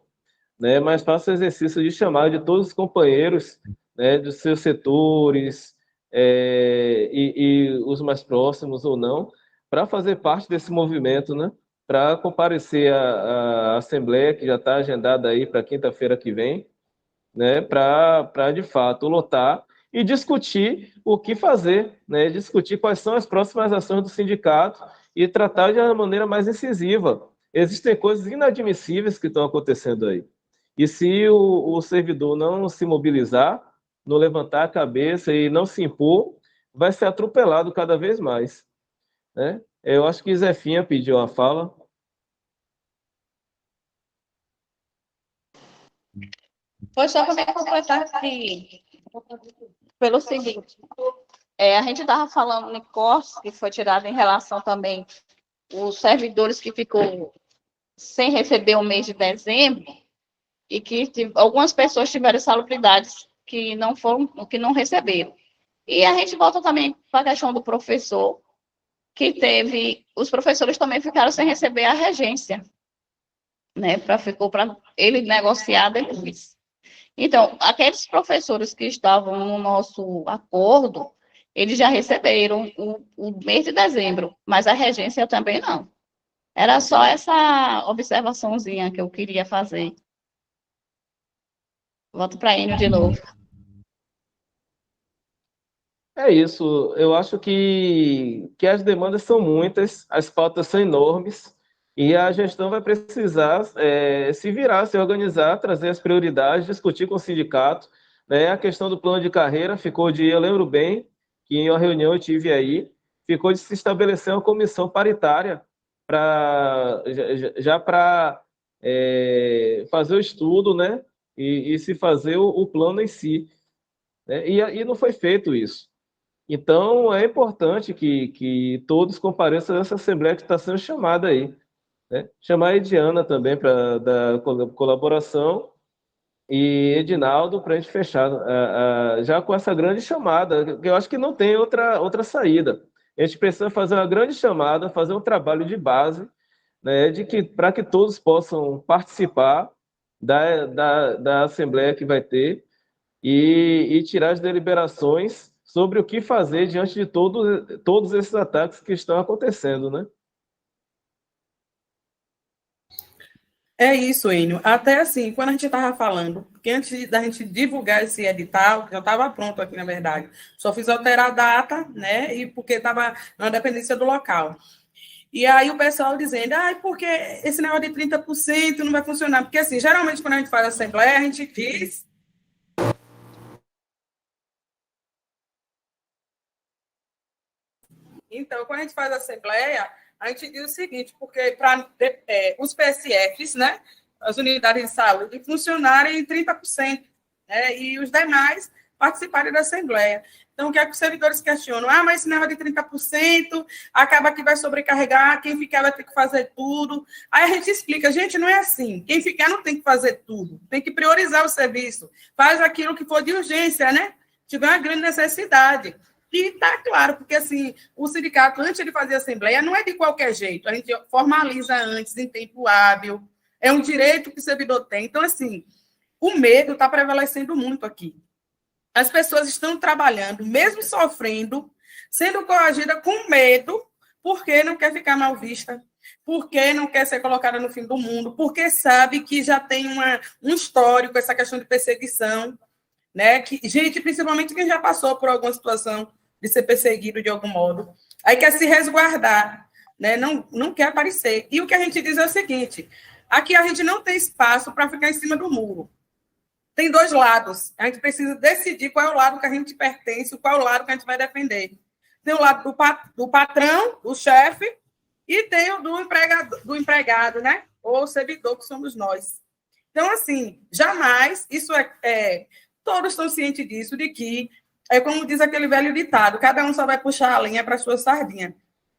né, mas façam exercício de chamada de todos os companheiros, né, dos seus setores, e os mais próximos ou não, para fazer parte desse movimento, né, para comparecer à Assembleia, que já está agendada aí para quinta-feira que vem, né, para de fato lotar e discutir o que fazer, né, discutir quais são as próximas ações do sindicato e tratar de uma maneira mais incisiva. Existem coisas inadmissíveis que estão acontecendo aí. E se o servidor não se mobilizar, não levantar a cabeça e não se impor, vai ser atropelado cada vez mais, né? Eu acho que Zefinha pediu a fala. Foi só para me completar que, pelo seguinte, a gente estava falando em cortes que foi tirado em relação também os servidores que ficou sem receber o mês de dezembro e que algumas pessoas tiveram salubridades que não receberam. E a gente volta também para a questão do professor, que os professores também ficaram sem receber a regência, né? Ficou para ele negociar depois. Então, aqueles professores que estavam no nosso acordo, eles já receberam o mês de dezembro, mas a regência também não. Era só essa observaçãozinha que eu queria fazer. Volto para Enio de novo. É isso, eu acho que as demandas são muitas, as pautas são enormes, e a gestão vai precisar se virar, se organizar, trazer as prioridades, discutir com o sindicato, né? A questão do plano de carreira ficou eu lembro bem que em uma reunião eu tive aí, ficou de se estabelecer uma comissão paritária já para fazer o estudo, né? E se fazer o plano em si, né? E não foi feito isso. Então, é importante que todos compareçam nessa assembleia que está sendo chamada aí, né? Chamar a Ediana também para dar colaboração e Edinaldo para a gente fechar já com essa grande chamada, que eu acho que não tem outra saída. A gente precisa fazer uma grande chamada, fazer um trabalho de base, né, para que todos possam participar da assembleia que vai ter e tirar as deliberações sobre o que fazer diante de todos esses ataques que estão acontecendo, né? É isso, Enio. Até assim, quando a gente estava falando, porque antes da gente divulgar esse edital, já estava pronto aqui, na verdade, só fiz alterar a data, né? E porque estava na dependência do local. E aí o pessoal dizendo, porque esse negócio de 30% não vai funcionar. Porque, assim, geralmente, quando a gente faz assembleia, a gente diz. Então, quando a gente faz assembleia, a gente diz o seguinte, porque para os PSFs, né, as unidades de saúde, funcionarem em 30%, né, e os demais participarem da assembleia. Então, o que é que os servidores questionam? Mas esse negócio de 30%, acaba que vai sobrecarregar, quem ficar vai ter que fazer tudo. Aí a gente explica, gente, não é assim. Quem ficar não tem que fazer tudo, tem que priorizar o serviço. Faz aquilo que for de urgência, né? Tiver uma grande necessidade. E está claro, porque assim, o sindicato, antes de fazer a assembleia, não é de qualquer jeito. A gente formaliza antes, em tempo hábil. É um direito que o servidor tem. Então, assim, o medo está prevalecendo muito aqui. As pessoas estão trabalhando, mesmo sofrendo, sendo coagidas com medo, porque não quer ficar mal vista, porque não quer ser colocada no fim do mundo, porque sabe que já tem um histórico, essa questão de perseguição, né? Que, gente, principalmente quem já passou por alguma situação de ser perseguido de algum modo, aí quer se resguardar, né? Não quer aparecer. E o que a gente diz é o seguinte, aqui a gente não tem espaço para ficar em cima do muro. Tem dois lados. A gente precisa decidir qual é o lado que a gente pertence, qual é o lado que a gente vai defender. Tem o lado do patrão, do chefe, e tem o do empregado, né? Ou servidor, que somos nós. Então, assim, jamais, todos estão cientes disso, de que, é como diz aquele velho ditado, cada um só vai puxar a lenha para a sua sardinha.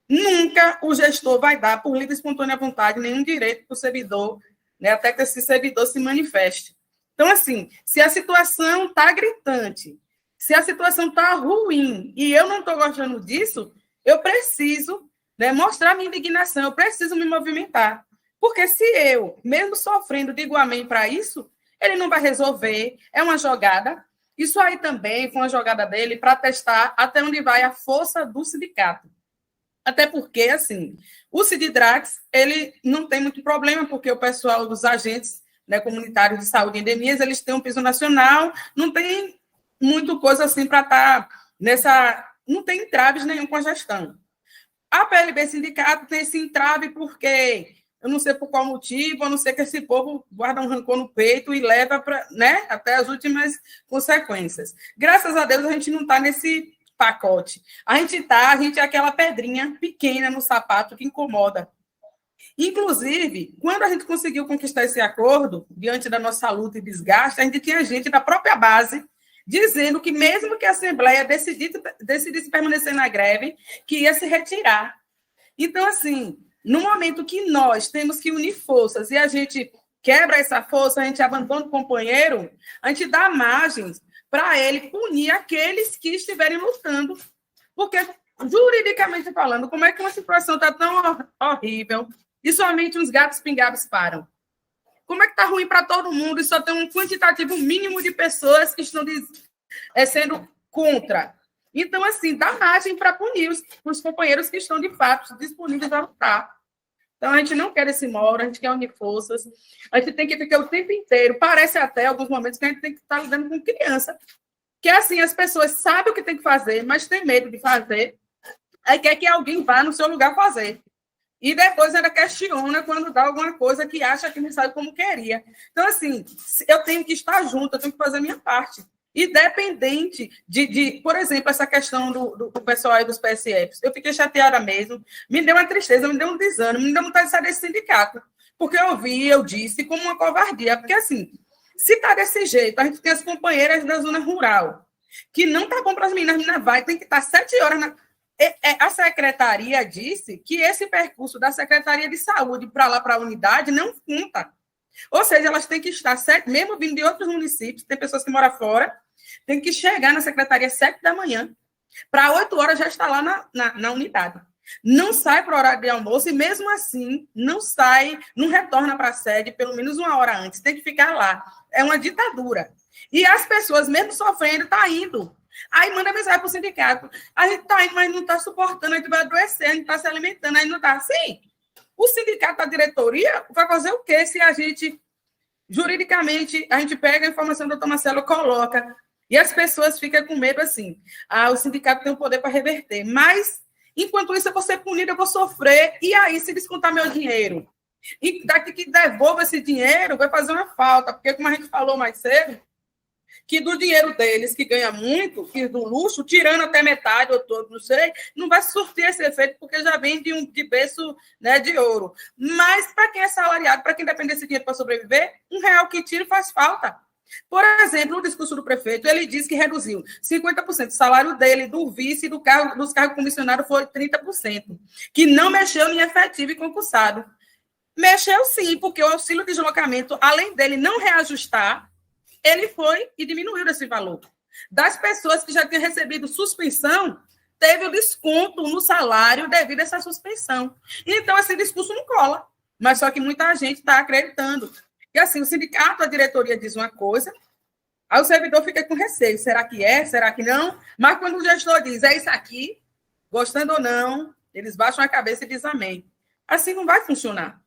Nunca o gestor vai dar, por livre e espontânea vontade, nenhum direito para o servidor, né? Até que esse servidor se manifeste. Então, assim, se a situação está gritante, se a situação está ruim e eu não estou gostando disso, eu preciso, né, mostrar minha indignação, eu preciso me movimentar. Porque se eu, mesmo sofrendo, digo amém para isso, ele não vai resolver, é uma jogada. Isso aí também foi uma jogada dele para testar até onde vai a força do sindicato. Até porque, assim, o Sindidrax, ele não tem muito problema, porque o pessoal dos agentes, né, comunitários de saúde e endemias, eles têm um piso nacional, não tem muita coisa assim para estar nessa... Não tem entraves nenhum com a gestão. A PLB Sindicato tem esse entrave porque, eu não sei por qual motivo, a não ser que esse povo guarda um rancor no peito e leva para, né, até as últimas consequências. Graças a Deus, a gente não está nesse pacote. A gente é aquela pedrinha pequena no sapato que incomoda. Inclusive, quando a gente conseguiu conquistar esse acordo, diante da nossa luta e desgaste, a gente tinha gente da própria base dizendo que mesmo que a Assembleia decidisse permanecer na greve, que ia se retirar. Então, assim, no momento que nós temos que unir forças e a gente quebra essa força, a gente abandona o companheiro, a gente dá margens para ele punir aqueles que estiverem lutando. Porque, juridicamente falando, como é que uma situação está tão horrível e somente uns gatos pingados param? Como é que está ruim para todo mundo e só tem um quantitativo mínimo de pessoas que estão sendo contra? Então, assim, dá margem para punir os companheiros que estão, de fato, disponíveis a lutar. Então, a gente não quer esse moro, a gente quer unir forças, a gente tem que ficar o tempo inteiro, parece até, alguns momentos, que a gente tem que estar lidando com criança, que, assim, as pessoas sabem o que tem que fazer, mas tem medo de fazer, aí quer que alguém vá no seu lugar fazer. E depois ainda questiona quando dá alguma coisa que acha que não sabe como queria. Então, assim, eu tenho que estar junto, eu tenho que fazer a minha parte. Independente por exemplo, essa questão do pessoal aí dos PSFs. Eu fiquei chateada mesmo, me deu uma tristeza, me deu um desânimo, me deu vontade de sair desse sindicato. Porque eu disse como uma covardia. Porque, assim, se está desse jeito, a gente tem as companheiras da zona rural, que não está bom para as meninas tem que estar 7 horas na... A secretaria disse que esse percurso da Secretaria de Saúde para lá, para a unidade, não conta. Ou seja, elas têm que estar, mesmo vindo de outros municípios, tem pessoas que moram fora, tem que chegar na secretaria às 7 da manhã, para 8 horas já estar lá na unidade. Não sai para o horário de almoço e, mesmo assim, não retorna para a sede pelo menos 1 hora antes, tem que ficar lá. É uma ditadura. E as pessoas, mesmo sofrendo, estão indo. Aí manda mensagem para o sindicato. A gente está indo, mas não está suportando, a gente vai adoecer, a gente está se alimentando, aí não está assim. O sindicato, a diretoria, vai fazer o quê se a gente, juridicamente, a gente pega a informação do doutor Marcelo, coloca, e as pessoas ficam com medo assim. O sindicato tem o poder para reverter, mas, enquanto isso, eu vou ser punida, eu vou sofrer, e aí, se descontar meu dinheiro? E daqui que devolva esse dinheiro, vai fazer uma falta, porque, como a gente falou mais cedo, que do dinheiro deles, que ganha muito, que do luxo, tirando até metade ou todo, não sei, não vai surtir esse efeito, porque já vem de berço, né, de ouro. Mas para quem é salariado, para quem depende desse dinheiro para sobreviver, R$1 que tira faz falta. Por exemplo, no discurso do prefeito, ele disse que reduziu 50% do salário dele, do vice e dos cargos comissionados foi 30%, que não mexeu em efetivo e concursado. Mexeu sim, porque o auxílio de deslocamento, além dele não reajustar, ele foi e diminuiu esse valor. Das pessoas que já tinham recebido suspensão, teve o desconto no salário devido a essa suspensão. Então, esse discurso não cola. Mas só que muita gente está acreditando. E assim, o sindicato, a diretoria diz uma coisa, aí o servidor fica com receio. Será que é? Será que não? Mas quando o gestor diz, é isso aqui, gostando ou não, eles baixam a cabeça e dizem amém. Assim não vai funcionar.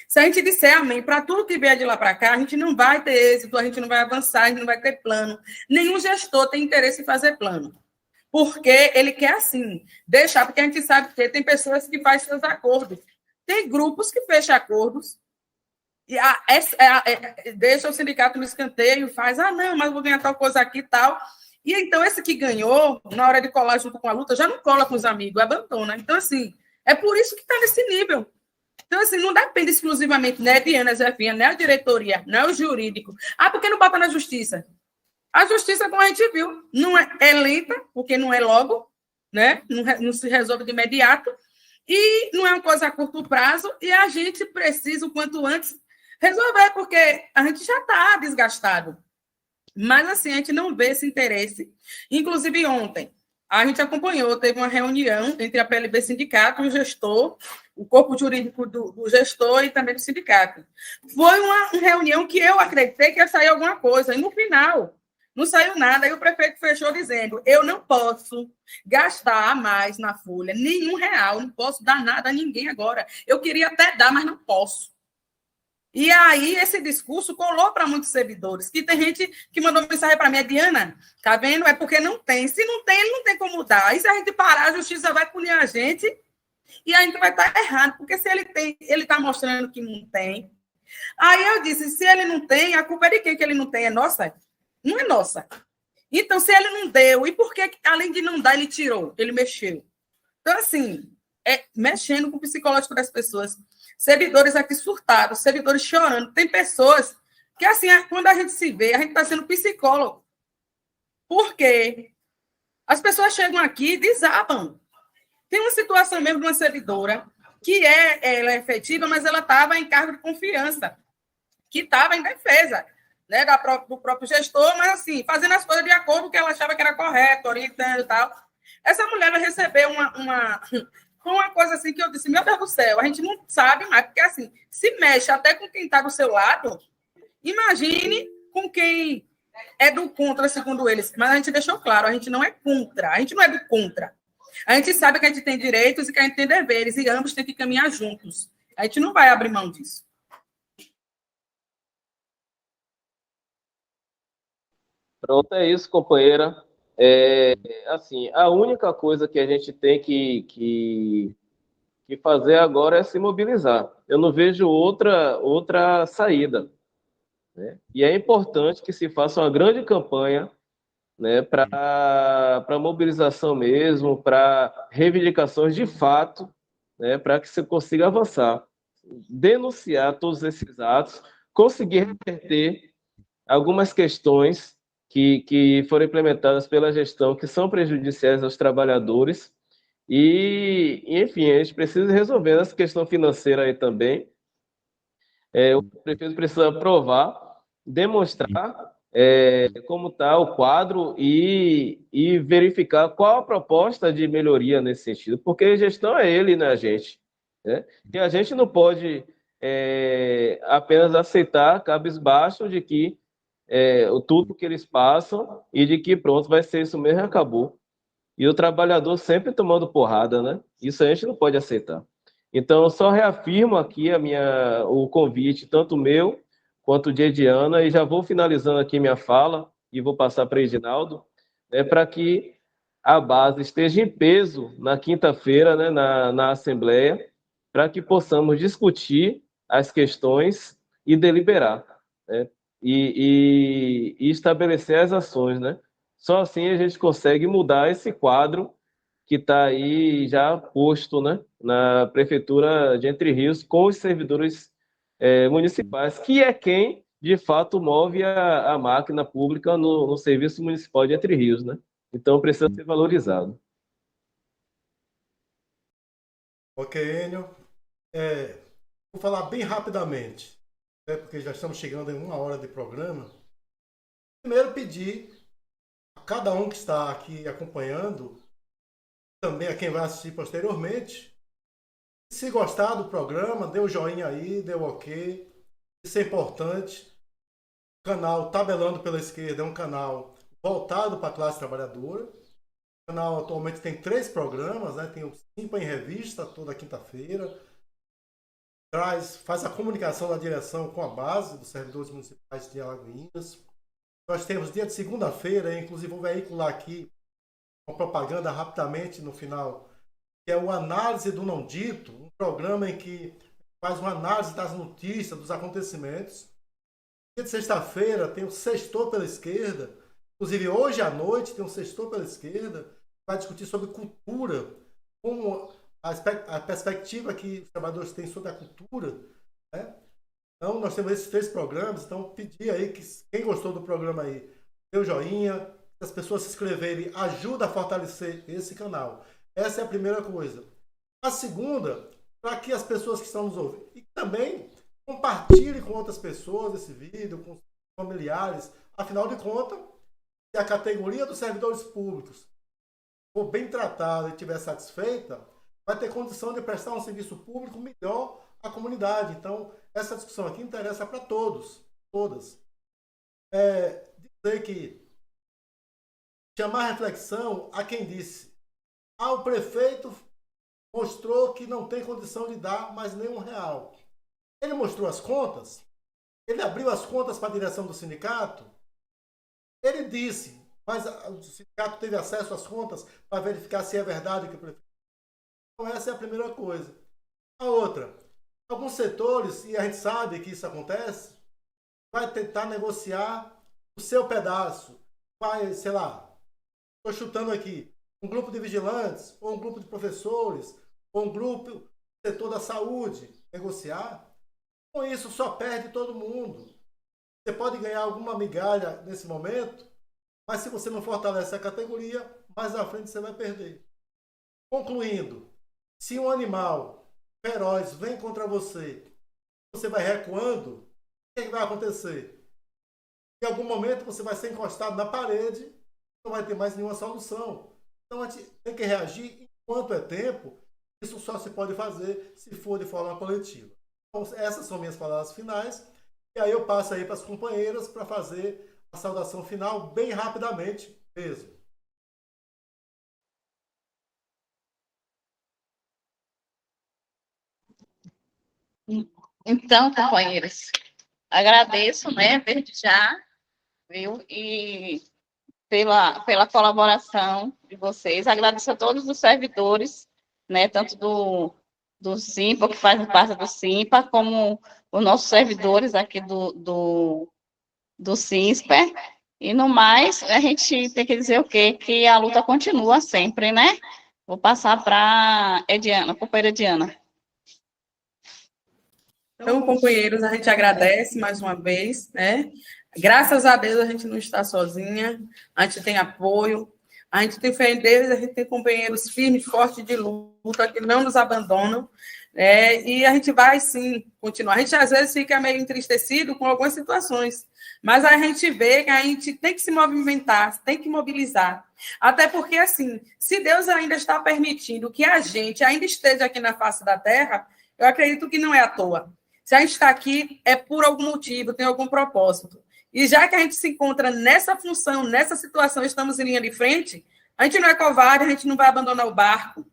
Se a gente disser amém para tudo que vier de lá para cá, a gente não vai ter êxito, a gente não vai avançar, a gente não vai ter plano. Nenhum gestor tem interesse em fazer plano. Porque ele quer, assim, deixar, porque a gente sabe que tem pessoas que fazem seus acordos. Tem grupos que fecham acordos e deixa o sindicato no escanteio, faz, não, mas vou ganhar tal coisa aqui e tal. E então, esse que ganhou, na hora de colar junto com a luta, já não cola com os amigos, abandona. Então, assim, é por isso que está nesse nível. Então, assim, não depende exclusivamente, né, de Ana Zefinha, né, a diretoria, não é o jurídico. Porque não bota na justiça? A justiça, como a gente viu, não é lenta, porque não é logo, né, não se resolve de imediato, e não é uma coisa a curto prazo, e a gente precisa, o quanto antes, resolver, porque a gente já está desgastado. Mas, assim, a gente não vê esse interesse. Inclusive, ontem, a gente acompanhou, teve uma reunião entre a PLB Sindicato e o gestor, o corpo jurídico do gestor e também do sindicato. Foi uma reunião que eu acreditei que ia sair alguma coisa, e no final não saiu nada, e o prefeito fechou dizendo, eu não posso gastar mais na folha nenhum real, não posso dar nada a ninguém agora. Eu queria até dar, mas não posso. E aí, esse discurso colou para muitos servidores, que tem gente que mandou mensagem para mim, Diana, tá vendo? É porque não tem. Se não tem, ele não tem como dar. E se a gente parar, a justiça vai punir a gente e a gente vai estar errado, porque se ele tem, ele está mostrando que não tem. Aí eu disse, se ele não tem, a culpa é de quem que ele não tem? É nossa? Não é nossa. Então, se ele não deu, e por que, além de não dar, ele tirou? Ele mexeu. Então, assim, mexendo com o psicológico das pessoas. Servidores aqui surtados, servidores chorando. Tem pessoas que, assim, quando a gente se vê, a gente está sendo psicólogo. Por quê? As pessoas chegam aqui e desabam. Tem uma situação mesmo de uma servidora que ela é efetiva, mas ela estava em cargo de confiança, que estava em defesa, né, do próprio gestor, mas, assim, fazendo as coisas de acordo com o que ela achava que era correto, orientando e tal. Essa mulher vai receber uma coisa assim que eu disse, meu Deus do céu, a gente não sabe mais, porque assim, se mexe até com quem está do seu lado, imagine com quem é do contra, segundo eles. Mas a gente deixou claro, a gente não é contra, a gente não é do contra. A gente sabe que a gente tem direitos e que a gente tem deveres, e ambos têm que caminhar juntos. A gente não vai abrir mão disso. Pronto, é isso, companheira. Assim, a única coisa que a gente tem que fazer agora é se mobilizar. Eu não vejo outra saída, né? E é importante que se faça uma grande campanha, né, para mobilização mesmo, para reivindicações de fato, né, para que se consiga avançar, denunciar todos esses atos, conseguir reverter algumas questões que foram implementadas pela gestão que são prejudiciais aos trabalhadores enfim, a gente precisa resolver essa questão financeira aí também. O prefeito precisa aprovar, demonstrar como está o quadro e verificar qual a proposta de melhoria nesse sentido, porque a gestão é ele, né, a gente, né? E a gente não pode apenas aceitar cabisbaixo de que tudo que eles passam e de que pronto, vai ser isso mesmo e acabou. E o trabalhador sempre tomando porrada, né? Isso a gente não pode aceitar. Então, eu só reafirmo aqui o convite, tanto meu quanto de Ediana, e já vou finalizando aqui minha fala e vou passar para Edinaldo, né, para que a base esteja em peso na quinta-feira, né, na Assembleia, para que possamos discutir as questões e deliberar, né, e estabelecer as ações, né? Só assim a gente consegue mudar esse quadro que está aí já posto, né, na Prefeitura de Entre Rios, com os servidores municipais, que é quem, de fato, move a máquina pública no Serviço Municipal de Entre Rios, né? Então, precisa ser valorizado. Ok, Enio. Vou falar bem rapidamente, né, porque já estamos chegando em 1 hora de programa. Primeiro, pedir a cada um que está aqui acompanhando, também a quem vai assistir posteriormente, se gostar do programa, dê o joinha aí, dê o ok. Isso é importante. O canal Tabelando pela Esquerda é um canal voltado para a classe trabalhadora. O canal atualmente tem 3 programas, né? Tem o Simpa em Revista, toda quinta-feira. Faz a comunicação da direção com a base dos servidores municipais de Alagoinhas. Nós temos dia de segunda-feira, inclusive vou veicular aqui uma propaganda rapidamente no final, que é o Análise do Não Dito, um programa em que faz uma análise das notícias, dos acontecimentos. Dia de sexta-feira tem o Sextou pela Esquerda, inclusive hoje à noite tem o Sextou pela Esquerda, vai discutir sobre cultura, como a perspectiva que os trabalhadores têm sobre a cultura, né? Então, nós temos esses 3 programas. Então, pedir aí que quem gostou do programa aí, dê o joinha, se as pessoas se inscreverem, ajuda a fortalecer esse canal. Essa é a primeira coisa. A segunda, para que as pessoas que estão nos ouvindo, e também compartilhem com outras pessoas esse vídeo, com familiares. Afinal de contas, se a categoria dos servidores públicos for bem tratada e estiver satisfeita, vai ter condição de prestar um serviço público melhor à comunidade. Então, essa discussão aqui interessa para todos, todas. Dizer que chamar a reflexão a quem disse: o prefeito mostrou que não tem condição de dar mais nenhum real. Ele mostrou as contas? Ele abriu as contas para a direção do sindicato? Ele disse, mas o sindicato teve acesso às contas para verificar se é verdade o que o prefeito... Então, essa é a primeira coisa. A outra, alguns setores, e a gente sabe que isso acontece, vai tentar negociar o seu pedaço. Vai, sei lá, estou chutando aqui, um grupo de vigilantes, ou um grupo de professores, ou um grupo do setor da saúde, negociar. Com isso, só perde todo mundo. Você pode ganhar alguma migalha nesse momento, mas se você não fortalece a categoria, mais à frente você vai perder. Concluindo, se um animal feroz vem contra você, você vai recuando, o que vai acontecer? Em algum momento você vai ser encostado na parede, não vai ter mais nenhuma solução. Então a gente tem que reagir enquanto é tempo. Isso só se pode fazer se for de forma coletiva. Então, essas são minhas palavras finais. E aí eu passo aí para as companheiras para fazer a saudação final bem rapidamente mesmo. Então, companheiros, agradeço, né, desde já, viu, e pela colaboração de vocês. Agradeço a todos os servidores, né, tanto do Simpa, que fazem parte do Simpa, como os nossos servidores aqui do CISPER. E no mais, a gente tem que dizer o quê? Que a luta continua sempre, né? Vou passar para Ediana, companheira Ediana. Então, companheiros, a gente agradece mais uma vez, né? Graças a Deus a gente não está sozinha, a gente tem apoio, a gente tem fé em Deus, a gente tem companheiros firmes, fortes de luta, que não nos abandonam, né? E a gente vai, sim, continuar. A gente, às vezes, fica meio entristecido com algumas situações, mas a gente vê que a gente tem que se movimentar, tem que mobilizar. Até porque, assim, se Deus ainda está permitindo que a gente ainda esteja aqui na face da terra, eu acredito que não é à toa. Se a gente está aqui, é por algum motivo, tem algum propósito. E já que a gente se encontra nessa função, nessa situação, estamos em linha de frente, a gente não é covarde, a gente não vai abandonar o barco.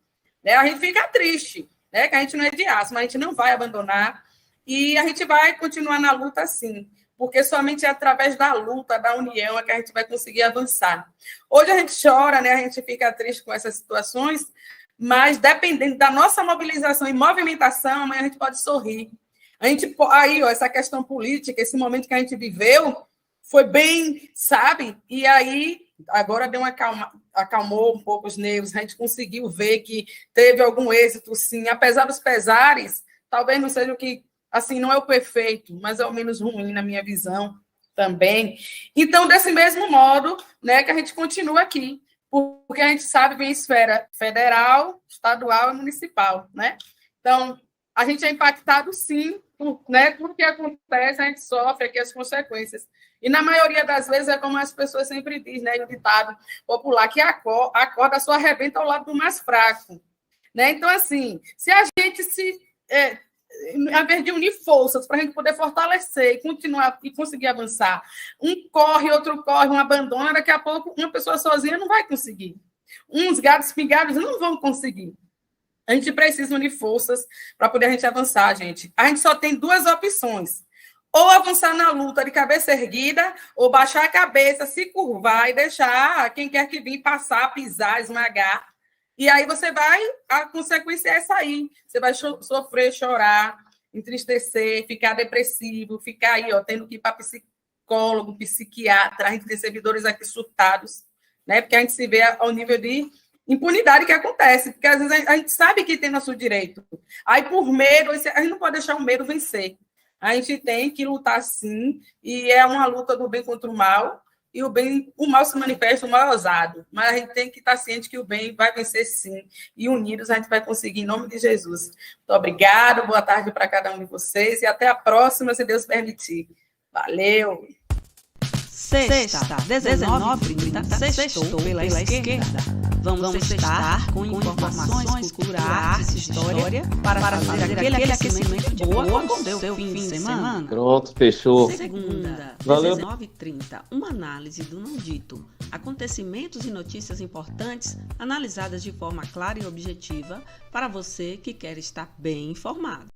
Né? A gente fica triste, né? Que a gente não é de aço, mas a gente não vai abandonar. E a gente vai continuar na luta, sim. Porque somente é através da luta, da união, é que a gente vai conseguir avançar. Hoje a gente chora, né? A gente fica triste com essas situações, mas dependendo da nossa mobilização e movimentação, amanhã a gente pode sorrir. A gente, aí, ó, essa questão política, esse momento que a gente viveu, foi bem, sabe? E aí, agora deu acalmou um pouco os nervos, a gente conseguiu ver que teve algum êxito, sim, apesar dos pesares, talvez não seja o que, assim, não é o perfeito, mas é o menos ruim na minha visão também. Então, desse mesmo modo, né, que a gente continua aqui, porque a gente sabe bem esfera federal, estadual e municipal, né? Então, a gente é impactado, sim, né? Tudo que acontece, a gente sofre aqui as consequências. E, na maioria das vezes, é como as pessoas sempre dizem, né? O ditado popular, que a corda só arrebenta ao lado do mais fraco. Né? Então, assim, se a gente ao invés de unir forças para a gente poder fortalecer e continuar e conseguir avançar. Um corre, outro corre, um abandona, daqui a pouco uma pessoa sozinha não vai conseguir. Uns gatos pingados não vão conseguir. A gente precisa unir forças para poder a gente avançar, gente. A gente só tem duas opções. Ou avançar na luta de cabeça erguida, ou baixar a cabeça, se curvar e deixar quem quer que vir passar, pisar, esmagar. E aí a consequência é essa aí. Você vai sofrer, chorar, entristecer, ficar depressivo, ficar aí, ó, tendo que ir para psicólogo, psiquiatra. A gente tem servidores aqui surtados, né? Porque a gente se vê ao nível de impunidade que acontece, porque às vezes a gente sabe que tem nosso direito. Aí, por medo, a gente não pode deixar o medo vencer. A gente tem que lutar, sim, e é uma luta do bem contra o mal, e o mal se manifesta, o mal é ousado, mas a gente tem que estar ciente que o bem vai vencer, sim, e unidos a gente vai conseguir, em nome de Jesus. Muito obrigada, boa tarde para cada um de vocês, e até a próxima, se Deus permitir. Valeu! Sexta, 19h30, sextou pela esquerda. Vamos estar com informações, cultura, arte, história, para fazer aquele aquecimento de boa com o seu fim de semana. Pronto, fechou. Segunda, Valeu. 19h30, uma análise do não dito. Acontecimentos e notícias importantes analisadas de forma clara e objetiva para você que quer estar bem informado.